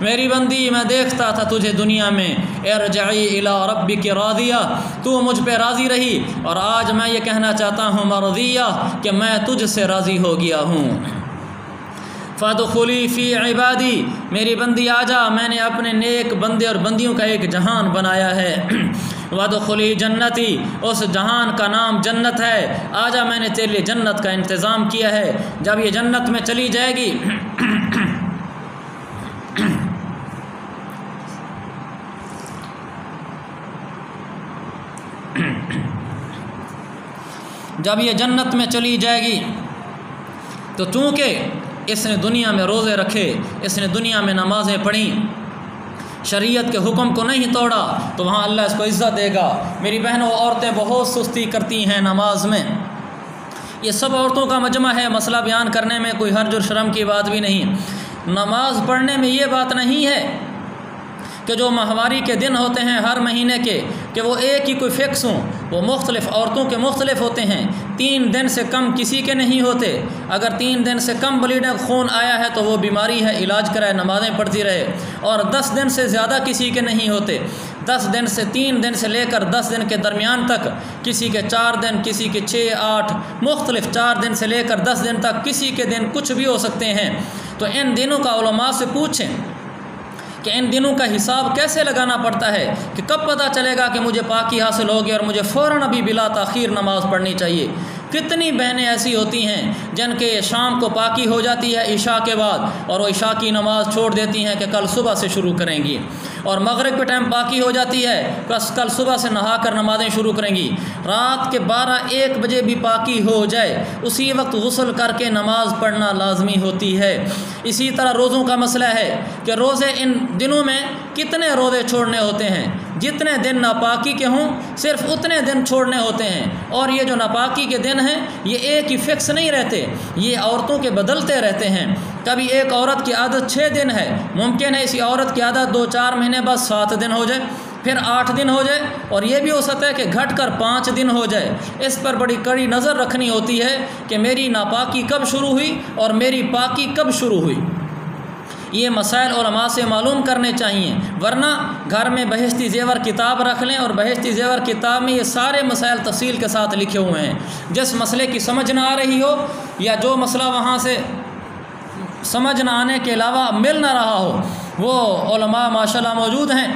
میری بندی میں دیکھتا تھا تجھے دنیا میں، ارجعی الی ربک راضیہ، تو مجھ پہ راضی رہی، اور آج میں یہ کہنا چاہتا ہوں مرضیہ کہ میں تجھ سے راضی ہو گیا ہوں۔ فادخلی فی عبادی، میری بندی آجا، میں نے اپنے نیک بندے اور بندیوں کا ایک جہان بنایا ہے، وادخلی جنتی، اس جہان کا نام جنت ہے، آجا میں نے تیرے لیے جنت کا انتظام کیا ہے، جب یہ جنت میں چلی جائے گی جب یہ جنت میں چلی جائے گی تو چونکہ اس نے دنیا میں روزے رکھے، اس نے دنیا میں نمازیں پڑھیں، شریعت کے حکم کو نہیں توڑا، تو وہاں اللہ اس کو عزت دے گا۔ میری بہنوں، عورتیں بہت سستی کرتی ہیں نماز میں، یہ سب عورتوں کا مجمع ہے، مسئلہ بیان کرنے میں کوئی حرج اور شرم کی بات بھی نہیں۔ نماز پڑھنے میں یہ بات نہیں ہے کہ جو ماہواری کے دن ہوتے ہیں ہر مہینے کے، کہ وہ ایک ہی کوئی فکس ہوں، وہ مختلف عورتوں کے مختلف ہوتے ہیں، 3 دن سے کم کسی کے نہیں ہوتے، اگر 3 دن سے کم بلیڈنگ خون آیا ہے تو وہ بیماری ہے، علاج کرائے، نمازیں پڑھتی رہے، اور 10 دن سے زیادہ کسی کے نہیں ہوتے، 10 دن سے 3 دن سے لے کر 10 دن کے درمیان تک، کسی کے 4 دن، کسی کے 6 8 مختلف، 4 دن سے لے کر 10 دن تک، کسی کے دن کچھ بھی ہو سکتے ہیں۔ تو ان دنوں کا علماء سے پوچھیں کہ ان دنوں کا حساب کیسے لگانا پڑتا ہے، کہ کب پتہ چلے گا کہ مجھے پاکی حاصل ہوگی اور مجھے فوراً ابھی بلا تاخیر نماز پڑھنی چاہیے۔ کتنی بہنیں ایسی ہوتی ہیں جن کے شام کو پاکی ہو جاتی ہے عشاء کے بعد، اور وہ عشاء کی نماز چھوڑ دیتی ہیں کہ کل صبح سے شروع کریں گی، اور مغرب کے ٹائم پاکی ہو جاتی ہے، بس کل صبح سے نہا کر نمازیں شروع کریں گی، رات کے 12-1 بجے بھی پاکی ہو جائے اسی وقت غسل کر کے نماز پڑھنا لازمی ہوتی ہے۔ اسی طرح روزوں کا مسئلہ ہے کہ روزے ان دنوں میں کتنے روزے چھوڑنے ہوتے ہیں، جتنے دن ناپاکی کے ہوں صرف اتنے دن چھوڑنے ہوتے ہیں، اور یہ جو ناپاکی کے دن ہیں یہ ایک ہی فکس نہیں رہتے، یہ عورتوں کے بدلتے رہتے ہیں۔ کبھی ایک عورت کی عادت 6 دن ہے، ممکن ہے اسی عورت کی عادت 2-4 مہینے بعد 7 دن ہو جائے، پھر 8 دن ہو جائے، اور یہ بھی ہو سکتا ہے کہ گھٹ کر 5 دن ہو جائے۔ اس پر بڑی کڑی نظر رکھنی ہوتی ہے کہ میری ناپاکی کب شروع ہوئی اور میری پاکی کب شروع ہوئی، یہ مسائل علماء سے معلوم کرنے چاہیے، ورنہ گھر میں بہشتی زیور کتاب رکھ لیں، اور بہشتی زیور کتاب میں یہ سارے مسائل تفصیل کے ساتھ لکھے ہوئے ہیں، جس مسئلے کی سمجھ نہ آ رہی ہو، یا جو مسئلہ وہاں سے سمجھ نہ آنے کے علاوہ مل نہ رہا ہو، وہ علماء ماشاءاللہ موجود ہیں،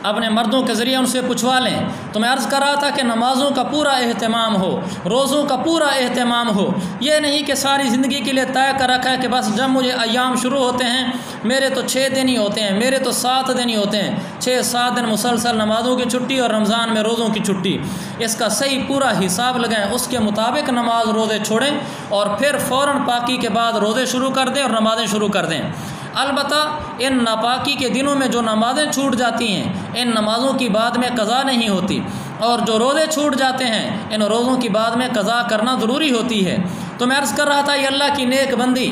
اپنے مردوں کے ذریعے ان سے پوچھوا لیں۔ تو میں عرض کر رہا تھا کہ نمازوں کا پورا اہتمام ہو، روزوں کا پورا اہتمام ہو، یہ نہیں کہ ساری زندگی کے لیے طے کر رکھا ہے کہ بس جب مجھے ایام شروع ہوتے ہیں میرے تو 6 دن ہی ہوتے ہیں، میرے تو 7 دن ہی ہوتے ہیں، 6-7 دن مسلسل نمازوں کی چھٹی اور رمضان میں روزوں کی چھٹی۔ اس کا صحیح پورا حساب لگائیں، اس کے مطابق نماز روزے چھوڑیں، اور پھر فوراً پاکی کے بعد روزے شروع کر دیں اور نمازیں شروع کر دیں۔ البتہ ان ناپاکی کے دنوں میں جو نمازیں چھوٹ جاتی ہیں ان نمازوں کی بعد میں قضا نہیں ہوتی، اور جو روزے چھوٹ جاتے ہیں ان روزوں کی بعد میں قضا کرنا ضروری ہوتی ہے۔ تو میں عرض کر رہا تھا یہ اللہ کی نیک بندی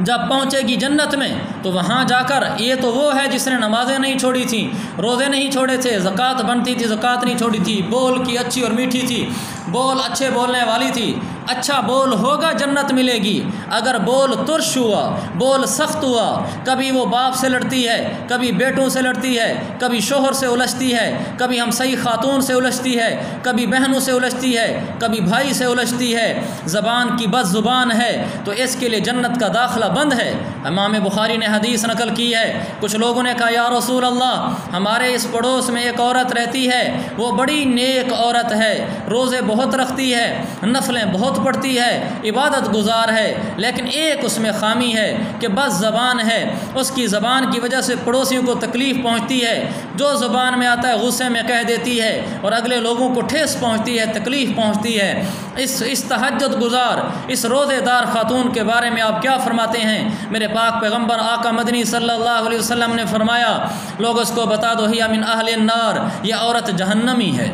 جب پہنچے گی جنت میں تو وہاں جا کر، یہ تو وہ ہے جس نے نمازیں نہیں چھوڑی تھیں، روزے نہیں چھوڑے تھے، زکوٰۃ بنتی تھی زکوٰۃ نہیں چھوڑی تھی، بول کی اچھی اور میٹھی تھی، بول اچھے بولنے والی تھی، اچھا بول ہوگا جنت ملے گی۔ اگر بول ترش ہوا، بول سخت ہوا، کبھی وہ باپ سے لڑتی ہے، کبھی بیٹوں سے لڑتی ہے، کبھی شوہر سے الجھتی ہے، کبھی ہمسائی خاتون سے الجھتی ہے، کبھی بہنوں سے الجھتی ہے، کبھی بھائی سے الجھتی ہے، زبان کی بد زبان ہے، تو اس کے لیے جنت کا داخلہ بند ہے۔ امام بخاری نے حدیث نقل کی ہے، کچھ لوگوں نے کہا یا رسول اللہ ہمارے اس پڑوس میں ایک عورت رہتی ہے، وہ بڑی نیک عورت ہے، روزے بہت رکھتی ہے، نفلیں بہت پڑھتی ہے، عبادت گزار ہے، لیکن ایک اس میں خامی ہے کہ بس زبان ہے، اس کی زبان کی وجہ سے پڑوسیوں کو تکلیف پہنچتی ہے، جو زبان میں آتا ہے غصے میں کہہ دیتی ہے اور اگلے لوگوں کو ٹھیس پہنچتی ہے، تکلیف پہنچتی ہے۔ اس تہجد گزار، اس روزے دار خاتون کے بارے میں آپ کیا فرماتے ہیں؟ میرے پاک پیغمبر آقا مدنی صلی اللہ علیہ وسلم نے فرمایا، لوگ اس کو بتا دو ہی من اہل النار، یہ عورت جہنمی ہے،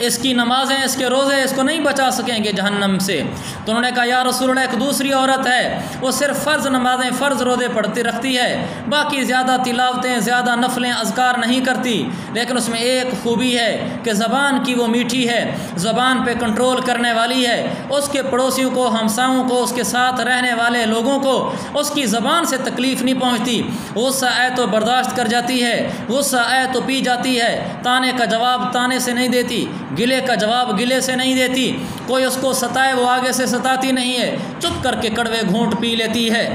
اس کی نمازیں، اس کے روزے اس کو نہیں بچا سکیں گے جہنم سے۔ تو انہوں نے کہا یا رسول اللہ، ایک دوسری عورت ہے، وہ صرف فرض نمازیں، فرض روزے پڑھتی رکھتی ہے، باقی زیادہ تلاوتیں، زیادہ نفلیں، اذکار نہیں کرتی، لیکن اس میں ایک خوبی ہے کہ زبان کی وہ میٹھی ہے، زبان پہ کنٹرول کرنے والی ہے، اس کے پڑوسیوں کو، ہمساؤں کو، اس کے ساتھ رہنے والے لوگوں کو اس کی زبان سے تکلیف نہیں پہنچتی، غصہ آئے تو برداشت کر جاتی ہے، غصہ آئے تو پی جاتی ہے، تانے کا جواب تانے سے نہیں دیتی، گلے کا جواب گلے سے نہیں دیتی، کوئی اس کو ستائے وہ آگے سے ستاتی نہیں ہے، چپ کر کے کڑوے گھونٹ پی لیتی ہے۔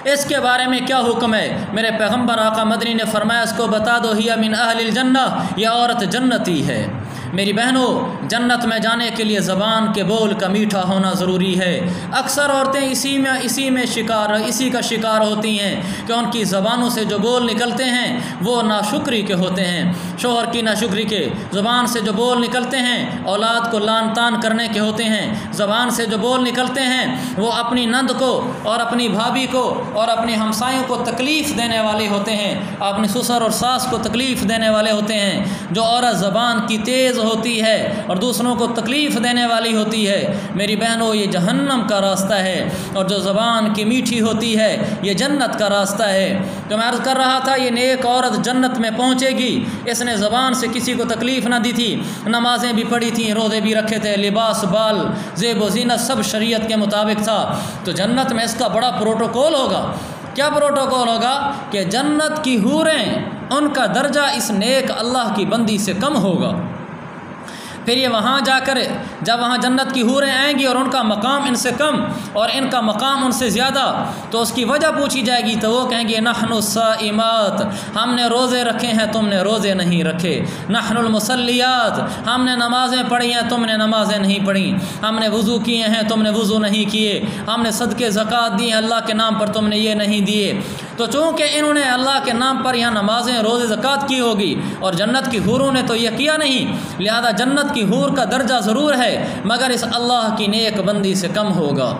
اس کے بارے میں کیا حکم ہے؟ میرے پیغمبر آقا مدنی نے فرمایا، اس کو بتا دو ہی من اہل الجنہ، یہ عورت جنتی ہے۔ میری بہنوں، جنت میں جانے کے لیے زبان کے بول کا میٹھا ہونا ضروری ہے۔ اکثر عورتیں اسی کا شکار ہوتی ہیں کہ ان کی زبانوں سے جو بول نکلتے ہیں وہ ناشکری کے ہوتے ہیں، شوہر کی ناشکری کے۔ زبان سے جو بول نکلتے ہیں اولاد کو لان تان کرنے کے ہوتے ہیں، زبان سے جو بول نکلتے ہیں وہ اپنی نند کو اور اپنی بھابھی کو اور اپنے ہمسایوں کو تکلیف دینے والے ہوتے ہیں، اپنے سسر اور ساس کو تکلیف دینے والے ہوتے ہیں۔ جو عورت زبان کی تیز ہوتی ہے اور دوسروں کو تکلیف دینے والی ہوتی ہے، میری بہنوں، یہ جہنم کا راستہ ہے، اور جو زبان کی میٹھی ہوتی ہے یہ جنت کا راستہ ہے۔ جو میں عرض کر رہا تھا، یہ نیک عورت جنت میں پہنچے گی، اس نے زبان سے کسی کو تکلیف نہ دی تھی، نمازیں بھی پڑھی تھیں، روزے بھی رکھے تھے، لباس، بال، زیب و زینت سب شریعت کے مطابق تھا، تو جنت میں اس کا بڑا پروٹوکول ہوگا۔ کیا پروٹوکول ہوگا؟ کہ جنت کی حوریں، ان کا درجہ اس نیک اللہ کی بندی سے کم ہوگا۔ پھر یہ وہاں جا کر جب وہاں جنت کی حوریں آئیں گی اور ان کا مقام ان سے کم اور ان کا مقام ان سے زیادہ، تو اس کی وجہ پوچھی جائے گی تو وہ کہیں گے نحن الصائمات، ہم نے روزے رکھے ہیں تم نے روزے نہیں رکھے، نحن المصلیات، ہم نے نمازیں پڑھی ہیں تم نے نمازیں نہیں پڑھی، ہم نے وضو کیے ہیں تم نے وضو نہیں کیے، ہم نے صدقے زکوٰۃ دی ہیں اللہ کے نام پر تم نے یہ نہیں دیے۔ تو چونکہ انہوں نے اللہ کے نام پر یہاں نمازیں، روزے، زکوٰۃ کی ہوگی اور جنت کی حوروں نے تو یہ کیا نہیں، لہذا جنت کی حور کا درجہ ضرور ہے مگر اس اللہ کی نیک بندی سے کم ہوگا۔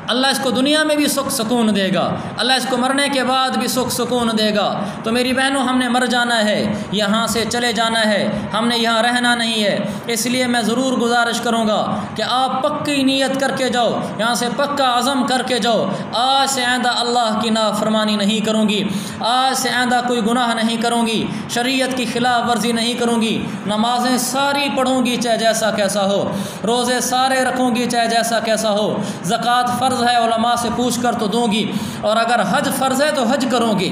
اللہ اس کو دنیا میں بھی سکھ سکون دے گا، اللہ اس کو مرنے کے بعد بھی سکھ سکون دے گا۔ تو میری بہنوں، ہم نے مر جانا ہے، یہاں سے چلے جانا ہے، ہم نے یہاں رہنا نہیں ہے، اس لیے میں ضرور گزارش کروں گا کہ آپ پکی نیت کر کے جاؤ، یہاں سے پکا عزم کر کے جاؤ، آج سے آئندہ اللہ کی نافرمانی نہیں کروں گی، آج سے آئندہ کوئی گناہ نہیں کروں گی، شریعت کی خلاف ورزی نہیں کروں گی، نمازیں ساری پڑھوں گی چاہے جیسا کیسا ہو، روزے سارے رکھوں گی چاہے جیسا کیسا ہو، زکوٰۃ فرض ہے علماء سے پوچھ کر تو دوں گی، اور اگر حج فرض ہے تو حج کروں گی،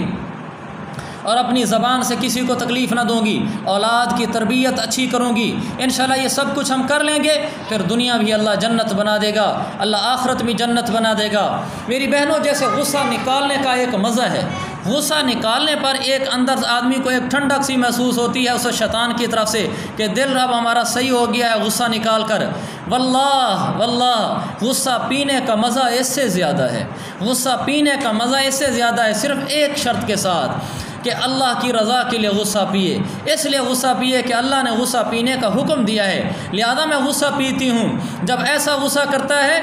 اور اپنی زبان سے کسی کو تکلیف نہ دوں گی، اولاد کی تربیت اچھی کروں گی۔ انشاءاللہ یہ سب کچھ ہم کر لیں گے، پھر دنیا بھی اللہ جنت بنا دے گا، اللہ آخرت بھی جنت بنا دے گا۔ میری بہنوں، جیسے غصہ نکالنے کا ایک مزہ ہے، غصہ نکالنے پر ایک اندر آدمی کو ایک ٹھنڈک سی محسوس ہوتی ہے اسے شیطان کی طرف سے کہ دل اب ہمارا صحیح ہو گیا ہے غصہ نکال کر۔ واللہ غصہ پینے کا مزہ اس سے زیادہ ہے، غصہ پینے کا مزہ اس سے زیادہ ہے، صرف ایک شرط کے ساتھ کہ اللہ کی رضا کے لیے غصہ پیے، اس لیے غصہ پیے کہ اللہ نے غصہ پینے کا حکم دیا ہے، لہذا میں غصہ پیتی ہوں۔ جب ایسا غصہ کرتا ہے،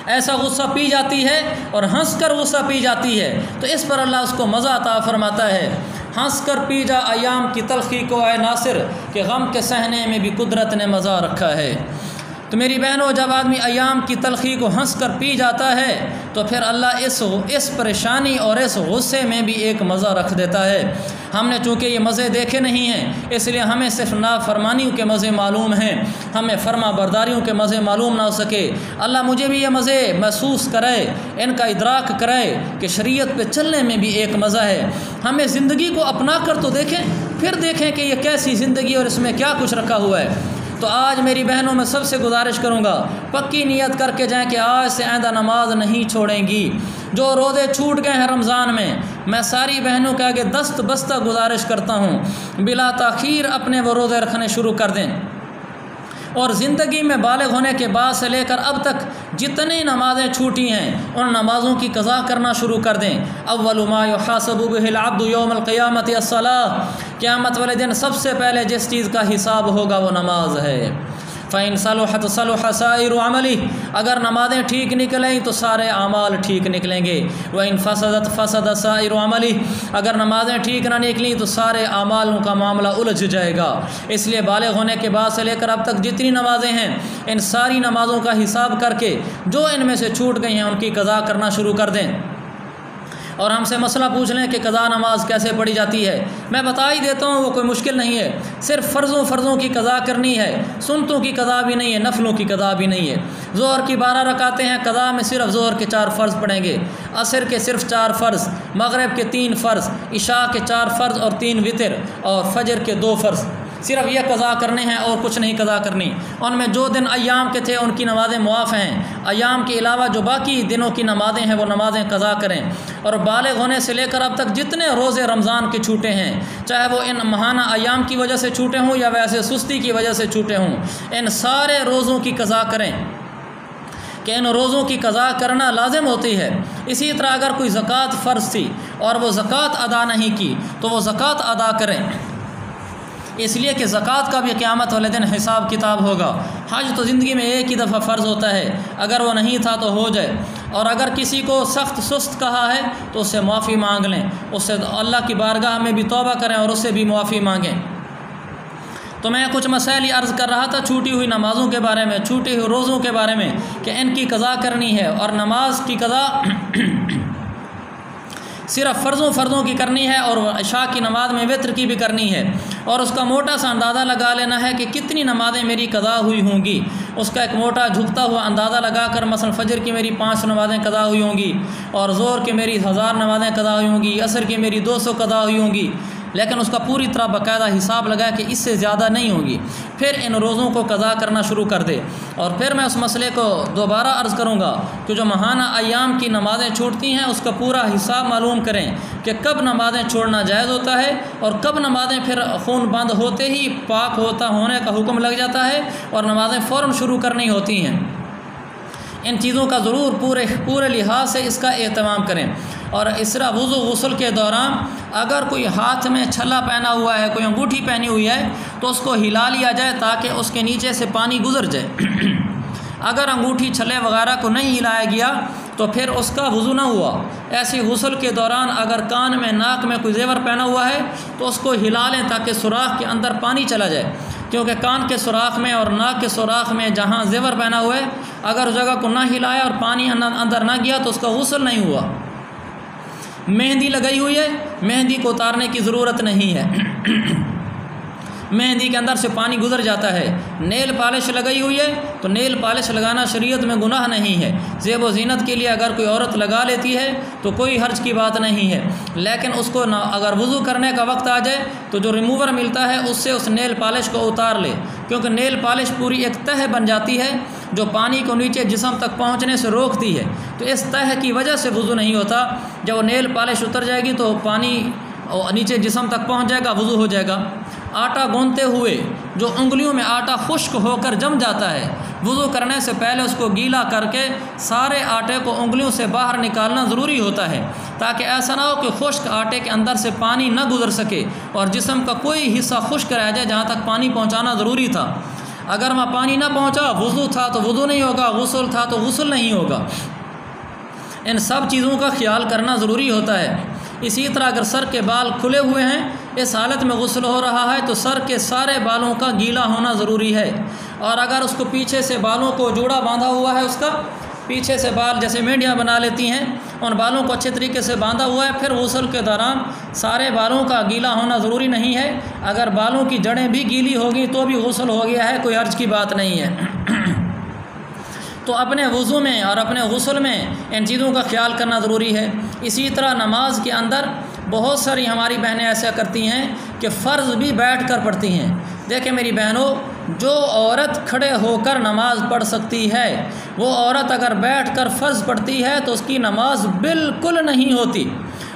ایسا غصہ پی جاتی ہے اور ہنس کر غصہ پی جاتی ہے، تو اس پر اللہ اس کو مزہ عطا فرماتا ہے۔ ہنس کر پی جا ایام کی تلخی کو اے ناصر، کہ غم کے سہنے میں بھی قدرت نے مزہ رکھا ہے۔ تو میری بہنوں، جب آدمی ایام کی تلخی کو ہنس کر پی جاتا ہے تو پھر اللہ اس پریشانی اور اس غصے میں بھی ایک مزہ رکھ دیتا ہے۔ ہم نے چونکہ یہ مزے دیکھے نہیں ہیں، اس لیے ہمیں صرف نافرمانیوں کے مزے معلوم ہیں، ہمیں فرما برداریوں کے مزے معلوم نہ ہو سکے۔ اللہ مجھے بھی یہ مزے محسوس کرائے، ان کا ادراک کرائے کہ شریعت پہ چلنے میں بھی ایک مزہ ہے۔ ہمیں زندگی کو اپنا کر تو دیکھیں، پھر دیکھیں کہ یہ کیسی زندگی اور اس میں کیا کچھ رکھا ہوا ہے۔ تو آج میری بہنوں میں سب سے گزارش کروں گا، پکی نیت کر کے جائیں کہ آج سے آئندہ نماز نہیں چھوڑیں گی۔ جو روزے چھوٹ گئے ہیں رمضان میں ساری بہنوں کے آگے دست بستہ گزارش کرتا ہوں، بلا تاخیر اپنے وہ روزے رکھنے شروع کر دیں۔ اور زندگی میں بالغ ہونے کے بعد سے لے کر اب تک جتنی نمازیں چھوٹی ہیں ان نمازوں کی قضا کرنا شروع کر دیں۔ اول ما یحاسب بہ العبد یوم القیامت الصلاۃ، قیامت والے دن سب سے پہلے جس چیز کا حساب ہوگا وہ نماز ہے۔ فَإِن صَلُحَتْ صَلُحَ سَائِرُ عَمَلِهِ، اگر نمازیں ٹھیک نکلیں تو سارے اعمال ٹھیک نکلیں گے۔ وَإِن فَسَدَتْ فَسَدَ سَائِرُ عَمَلِهِ، اگر نمازیں ٹھیک نہ نکلیں تو سارے اعمالوں کا معاملہ الجھ جائے گا۔ اس لیے بالغ ہونے کے بعد سے لے کر اب تک جتنی نمازیں ہیں ان ساری نمازوں کا حساب کر کے جو ان میں سے چھوٹ گئی ہیں ان کی قضا کرنا شروع کر دیں۔ اور ہم سے مسئلہ پوچھ لیں کہ قضا نماز کیسے پڑھی جاتی ہے، میں بتا ہی دیتا ہوں، وہ کوئی مشکل نہیں ہے۔ صرف فرضوں کی قضا کرنی ہے، سنتوں کی قضا بھی نہیں ہے، نفلوں کی قضا بھی نہیں ہے۔ ظہر کی 12 رکعتیں ہیں، قضا میں صرف ظہر کے 4 فرض پڑھیں گے، عصر کے صرف 4 فرض، مغرب کے 3 فرض، عشاء کے 4 فرض اور 3 وتر، اور فجر کے 2 فرض، صرف یہ قضا کرنے ہیں اور کچھ نہیں قضا کرنی۔ ان میں جو دن ایام کے تھے ان کی نمازیں معاف ہیں، ایام کے علاوہ جو باقی دنوں کی نمازیں ہیں وہ نمازیں قضا کریں۔ اور بالغ ہونے سے لے کر اب تک جتنے روزے رمضان کے چھوٹے ہیں، چاہے وہ ان ماہانہ ایام کی وجہ سے چھوٹے ہوں یا ویسے سستی کی وجہ سے چھوٹے ہوں، ان سارے روزوں کی قضا کریں کہ ان روزوں کی قضا کرنا لازم ہوتی ہے۔ اسی طرح اگر کوئی زکوٰۃ فرض تھی اور وہ زکوٰۃ ادا نہیں کی تو وہ زکوٰۃ ادا کریں، اس لیے کہ زکوٰۃ کا بھی قیامت والے دن حساب کتاب ہوگا۔ حج تو زندگی میں ایک ہی دفعہ فرض ہوتا ہے، اگر وہ نہیں تھا تو ہو جائے۔ اور اگر کسی کو سخت سست کہا ہے تو اس سے معافی مانگ لیں، اس سے اللہ کی بارگاہ میں بھی توبہ کریں اور اس سے بھی معافی مانگیں۔ تو میں کچھ مسائل عرض کر رہا تھا چھوٹی ہوئی نمازوں کے بارے میں، چھوٹے ہوئے روزوں کے بارے میں کہ ان کی قضا کرنی ہے، اور نماز کی قضا صرف فرضوں کی کرنی ہے، اور عشاء کی نماز میں وتر کی بھی کرنی ہے، اور اس کا موٹا سا اندازہ لگا لینا ہے کہ کتنی نمازیں میری قضا ہوئی ہوں گی۔ اس کا ایک موٹا جھکتا ہوا اندازہ لگا کر مثلا فجر کی میری 500 نمازیں قضا ہوئی ہوں گی، اور ظہر کی میری 1000 نمازیں قضا ہوئی ہوں گی، عصر کی میری 200 قضا ہوئی ہوں گی، لیکن اس کا پوری طرح باقاعدہ حساب لگایا کہ اس سے زیادہ نہیں ہوگی، پھر ان روزوں کو قضا کرنا شروع کر دے۔ اور پھر میں اس مسئلے کو دوبارہ عرض کروں گا کہ جو ماہانہ ایام کی نمازیں چھوٹتی ہیں اس کا پورا حساب معلوم کریں کہ کب نمازیں چھوڑنا جائز ہوتا ہے اور کب نمازیں پھر خون بند ہوتے ہی پاک ہونے کا حکم لگ جاتا ہے اور نمازیں فوراً شروع کرنی ہوتی ہیں۔ ان چیزوں کا ضرور پورے لحاظ سے اس کا اہتمام کریں۔ اور اس طرح وضو غسل کے دوران اگر کوئی ہاتھ میں چھلا پہنا ہوا ہے، کوئی انگوٹھی پہنی ہوئی ہے تو اس کو ہلا لیا جائے تاکہ اس کے نیچے سے پانی گزر جائے۔ اگر انگوٹھی چھلے وغیرہ کو نہیں ہلایا گیا تو پھر اس کا وضو نہ ہوا۔ ایسی غسل کے دوران اگر کان میں ناک میں کوئی زیور پہنا ہوا ہے تو اس کو ہلا لیں تاکہ سوراخ کے اندر پانی چلا جائے، کیونکہ کان کے سوراخ میں اور ناک کے سوراخ میں جہاں زیور پہنا ہوا ہے اگر اس جگہ کو نہ ہلایا اور پانی اندر نہ گیا تو اس کا غسل نہیں ہوا۔ مہندی لگائی ہوئی ہے، مہندی کو اتارنے کی ضرورت نہیں ہے، مہندی کے اندر سے پانی گزر جاتا ہے۔ نیل پالش لگائی ہوئی ہے تو نیل پالش لگانا شریعت میں گناہ نہیں ہے، زیب و زینت کے لیے اگر کوئی عورت لگا لیتی ہے تو کوئی حرج کی بات نہیں ہے، لیکن اس کو اگر وضو کرنے کا وقت آ جائے تو جو ریموور ملتا ہے اس سے اس نیل پالش کو اتار لے، کیونکہ نیل پالش پوری ایک تہ بن جاتی ہے جو پانی کو نیچے جسم تک پہنچنے سے روکتی ہے، تو اس تہ کی وجہ سے وضو نہیں ہوتا۔ جب وہ نیل پالش اتر جائے گی تو پانی نیچے جسم تک پہنچ جائے گا، وضو ہو جائے گا۔ آٹا گوندتے ہوئے جو انگلیوں میں آٹا خشک ہو کر جم جاتا ہے، وضو کرنے سے پہلے اس کو گیلا کر کے سارے آٹے کو انگلیوں سے باہر نکالنا ضروری ہوتا ہے، تاکہ ایسا نہ ہو کہ خشک آٹے کے اندر سے پانی نہ گزر سکے اور جسم کا کوئی حصہ خشک رہ جائے جہاں تک پانی پہنچانا ضروری تھا۔ اگر وہاں پانی نہ پہنچا، وضو تھا تو وضو نہیں ہوگا، غسل تھا تو غسل نہیں ہوگا۔ ان سب چیزوں کا خیال کرنا ضروری ہوتا ہے۔ اسی طرح اگر سر کے بال کھلے ہوئے ہیں، اس حالت میں غسل ہو رہا ہے تو سر کے سارے بالوں کا گیلا ہونا ضروری ہے، اور اگر اس کو پیچھے سے بالوں کو جوڑا باندھا ہوا ہے، اس کا پیچھے سے بال جیسے مینڈیاں بنا لیتی ہیں، ان بالوں کو اچھے طریقے سے باندھا ہوا ہے، پھر غسل کے دوران سارے بالوں کا گیلا ہونا ضروری نہیں ہے۔ اگر بالوں کی جڑیں بھی گیلی ہوگی تو بھی غسل ہو گیا ہے، کوئی حرج کی بات نہیں ہے۔ تو اپنے وضو میں اور اپنے غسل میں ان چیزوں کا خیال کرنا ضروری ہے۔ اسی طرح نماز کے اندر بہت ساری ہماری بہنیں ایسا کرتی ہیں کہ فرض بھی بیٹھ کر پڑھتی ہیں۔ دیکھیں میری بہنوں، جو عورت کھڑے ہو کر نماز پڑھ سکتی ہے وہ عورت اگر بیٹھ کر فرض پڑھتی ہے تو اس کی نماز بالکل نہیں ہوتی،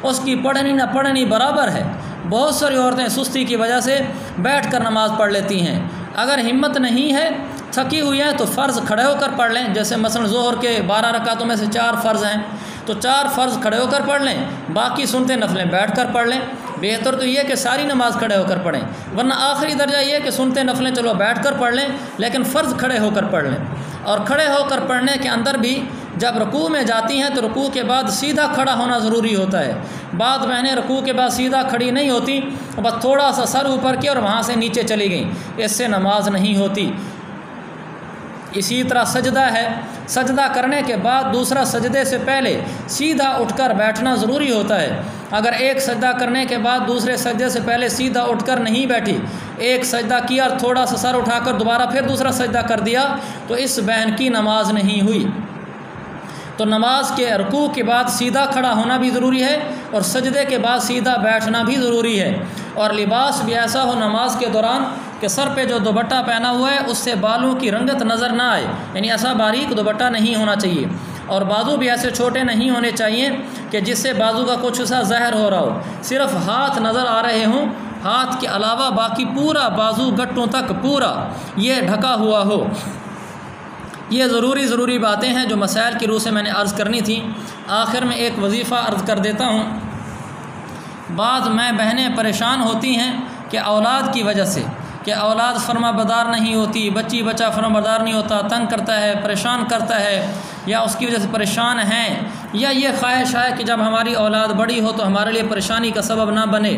اس کی پڑھنی نہ پڑھنی برابر ہے۔ بہت ساری عورتیں سستی کی وجہ سے بیٹھ کر نماز پڑھ لیتی ہیں۔ اگر ہمت نہیں ہے، تھکی ہوئی ہیں تو فرض کھڑے ہو کر پڑھ لیں، جیسے مثلا ظہر کے 12 رکعتوں میں سے 4 فرض ہیں تو 4 فرض کھڑے ہو کر پڑھ لیں، باقی سنتیں نفلیں بیٹھ کر پڑھ لیں۔ بہتر تو یہ کہ ساری نماز کھڑے ہو کر پڑھیں، ورنہ آخری درجہ یہ کہ سنتیں نفلیں چلو بیٹھ کر پڑھ لیں لیکن فرض کھڑے ہو کر پڑھ لیں۔ اور کھڑے ہو کر پڑھنے کے اندر بھی جب رکوع میں جاتی ہیں تو رکوع کے بعد سیدھا کھڑا ہونا ضروری ہوتا ہے۔ بعض بہنیں رکوع کے بعد سیدھا کھڑی نہیں ہوتی، بس تھوڑا سا سر اوپر کیا اور وہاں سے نیچے چلی گئیں، اس سے نماز نہیں ہوتی۔ اسی طرح سجدہ ہے، سجدہ کرنے کے بعد دوسرا سجدے سے پہلے سیدھا اٹھ کر بیٹھنا ضروری ہوتا ہے۔ اگر ایک سجدہ کرنے کے بعد دوسرے سجدے سے پہلے سیدھا اٹھ کر نہیں بیٹھی، ایک سجدہ کیا اور تھوڑا سا سر اٹھا کر دوبارہ پھر دوسرا سجدہ کر دیا تو اس بہن کی نماز نہیں ہوئی۔ تو نماز کے رکوع کے بعد سیدھا کھڑا ہونا بھی ضروری ہے اور سجدے کے بعد سیدھا بیٹھنا بھی ضروری ہے۔ اور لباس بھی ایسا ہو نماز کے دوران کہ سر پہ جو دوپٹہ پہنا ہوا ہے اس سے بالوں کی رنگت نظر نہ آئے، یعنی ایسا باریک دوپٹہ نہیں ہونا چاہیے، اور بازو بھی ایسے چھوٹے نہیں ہونے چاہیے کہ جس سے بازو کا کچھ سا ظاہر ہو رہا ہو، صرف ہاتھ نظر آ رہے ہوں، ہاتھ کے علاوہ باقی پورا بازو گٹوں تک پورا یہ ڈھکا ہوا ہو۔ یہ ضروری باتیں ہیں جو مسائل کی روح سے میں نے عرض کرنی تھی۔ آخر میں ایک وظیفہ عرض کر دیتا ہوں۔ بعض ماں بہنیں پریشان ہوتی ہیں کہ اولاد کی وجہ سے، کہ اولاد فرما بردار نہیں ہوتی، بچہ فرما بردار نہیں ہوتا، تنگ کرتا ہے، پریشان کرتا ہے، یا اس کی وجہ سے پریشان ہیں، یا یہ خواہش ہے کہ جب ہماری اولاد بڑی ہو تو ہمارے لیے پریشانی کا سبب نہ بنے۔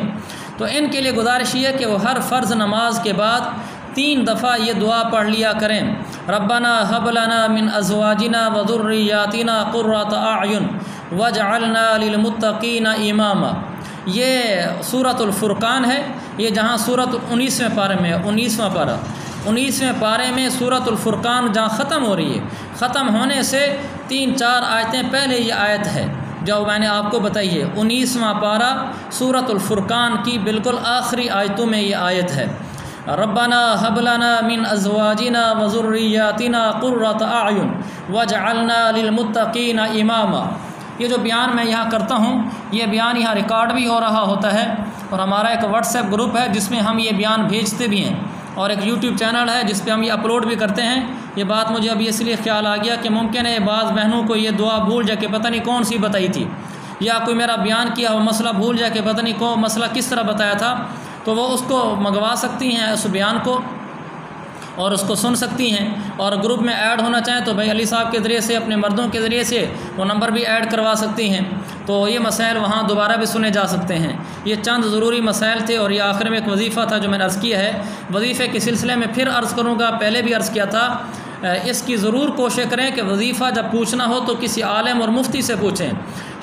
تو ان کے لیے گزارش یہ ہے کہ وہ ہر فرض نماز کے بعد 3 دفعہ یہ دعا پڑھ لیا کریں، ربنا هب لنا من ازواجنا وذرياتنا قرۃ اعین واجعلنا للمتقین اماما۔ یہ سورۃ الفرقان ہے، یہ جہاں سورۃ 19ویں پارے میں 19ویں پارے میں سورۃ الفرقان جہاں ختم ہو رہی ہے، ختم ہونے سے 3-4 آیتیں پہلے یہ آیت ہے جو میں نے آپ کو بتائی ہے۔ 19واں پارہ سورۃ الفرقان کی بالکل آخری آیتوں میں یہ آیت ہے، ربنا هب لنا من ازواجنا وذرياتنا قرۃ اعین واجعلنا للمتقین اماما۔ یہ جو بیان میں یہاں کرتا ہوں یہ بیان یہاں ریکارڈ بھی ہو رہا ہوتا ہے، اور ہمارا ایک واٹس ایپ گروپ ہے جس میں ہم یہ بیان بھیجتے بھی ہیں، اور ایک یوٹیوب چینل ہے جس پہ ہم یہ اپلوڈ بھی کرتے ہیں۔ یہ بات مجھے ابھی اس لیے خیال آ گیا کہ ممکن ہے بعض بہنوں کو یہ دعا بھول جا کے پتہ نہیں کون سی بتائی تھی، یا کوئی میرا بیان کیا وہ مسئلہ بھول جا کے پتہ نہیں کون مسئلہ کس طرح بتایا تھا، تو وہ اس کو منگوا سکتی ہیں اس بیان کو اور اس کو سن سکتی ہیں، اور گروپ میں ایڈ ہونا چاہیں تو بھائی علی صاحب کے ذریعے سے اپنے مردوں کے ذریعے سے وہ نمبر بھی ایڈ کروا سکتی ہیں، تو یہ مسائل وہاں دوبارہ بھی سنے جا سکتے ہیں۔ یہ چند ضروری مسائل تھے، اور یہ آخر میں ایک وظیفہ تھا جو میں نے عرض کیا ہے۔ وظیفے کے سلسلے میں پھر عرض کروں گا، پہلے بھی عرض کیا تھا، اس کی ضرور کوشش کریں کہ وظیفہ جب پوچھنا ہو تو کسی عالم اور مفتی سے پوچھیں،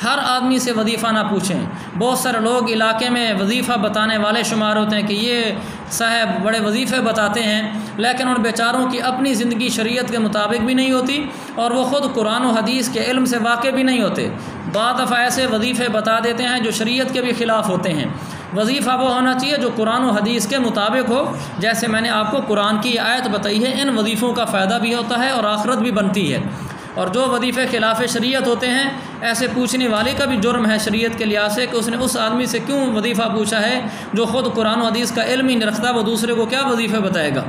ہر آدمی سے وظیفہ نہ پوچھیں۔ بہت سارے لوگ علاقے میں وظیفہ بتانے والے شمار ہوتے ہیں کہ یہ صاحب بڑے وظیفے بتاتے ہیں، لیکن ان بیچاروں کی اپنی زندگی شریعت کے مطابق بھی نہیں ہوتی، اور وہ خود قرآن و حدیث کے علم سے واقف بھی نہیں ہوتے۔ بعض دفعہ ایسے وظیفے بتا دیتے ہیں جو شریعت کے بھی خلاف ہوتے ہیں۔ وظیفہ وہ ہونا چاہیے جو قرآن و حدیث کے مطابق ہو، جیسے میں نے آپ کو قرآن کی آیت بتائی ہے، ان وظیفوں کا فائدہ بھی ہوتا ہے اور آخرت بھی بنتی ہے۔ اور جو وظیفے خلاف شریعت ہوتے ہیں، ایسے پوچھنے والے کا بھی جرم ہے شریعت کے لحاظ سے کہ اس نے اس آدمی سے کیوں وظیفہ پوچھا ہے جو خود قرآن و حدیث کا علم ہی نہیں رکھتا، وہ دوسرے کو کیا وظیفے بتائے گا۔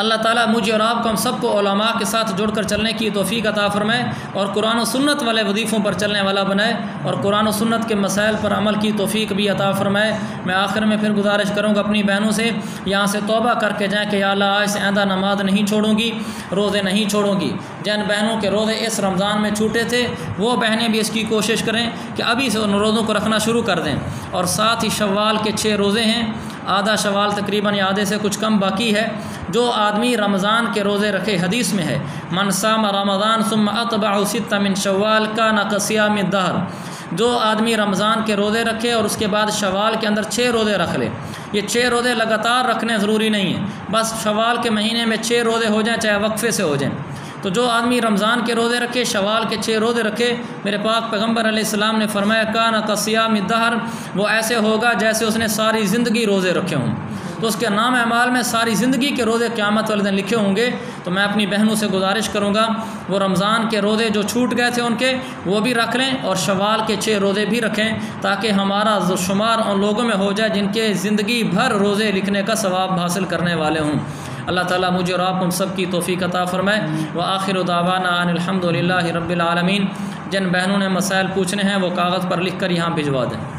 اللہ تعالیٰ مجھے اور آپ کو ہم سب کو علماء کے ساتھ جڑ کر چلنے کی توفیق عطا فرمائے، اور قرآن و سنت والے وظیفوں پر چلنے والا بنائے، اور قرآن و سنت کے مسائل پر عمل کی توفیق بھی عطا فرمائے۔ میں آخر میں پھر گزارش کروں گا اپنی بہنوں سے، یہاں سے توبہ کر کے جائیں کہ یا اللہ آج سے آئندہ نماز نہیں چھوڑوں گی، روزے نہیں چھوڑوں گی۔ جن بہنوں کے روزے اس رمضان میں چھوٹے تھے وہ بہنیں بھی اس کی کوشش کریں کہ ابھی سے ان روزوں کو رکھنا شروع کر دیں، اور ساتھ ہی شوال کے 6 روزے ہیں، آدھا شوال تقریباً یا آدھے سے کچھ کم باقی ہے۔ جو آدمی رمضان کے روزے رکھے، حدیث میں ہے من صام رمضان ثم اتبعہ 6 من شوال کان کصیام الدہر، جو آدمی رمضان کے روزے رکھے اور اس کے بعد شوال کے اندر 6 روزے رکھ لے۔ یہ 6 روزے لگاتار رکھنے ضروری نہیں ہیں، بس شوال کے مہینے میں 6 روزے ہو جائیں، چاہے وقفے سے ہو جائیں۔ تو جو آدمی رمضان کے روزے رکھے، شوال کے 6 روزے رکھے، میرے پاک پیغمبر علیہ السلام نے فرمایا کان کصیام الدہر، وہ ایسے ہوگا جیسے اس نے ساری زندگی روزے رکھے ہوں۔ تو اس کے نام اعمال میں ساری زندگی کے روزے قیامت والے دن لکھے ہوں گے۔ تو میں اپنی بہنوں سے گزارش کروں گا وہ رمضان کے روزے جو چھوٹ گئے تھے ان کے وہ بھی رکھ لیں، اور شوال کے 6 روزے بھی رکھیں، تاکہ ہمارا شمار ان لوگوں میں ہو جائے جن کے زندگی بھر روزے لکھنے کا ثواب حاصل کرنے والے ہوں۔ اللہ تعالیٰ مجھے اور آپ ہم سب کی توفیق عطا فرمائے۔ وآخر دعوانا ان الحمد للہ رب العالمین۔ جن بہنوں نے مسائل پوچھنے ہیں وہ کاغذ پر لکھ کر یہاں بھجوا دیں۔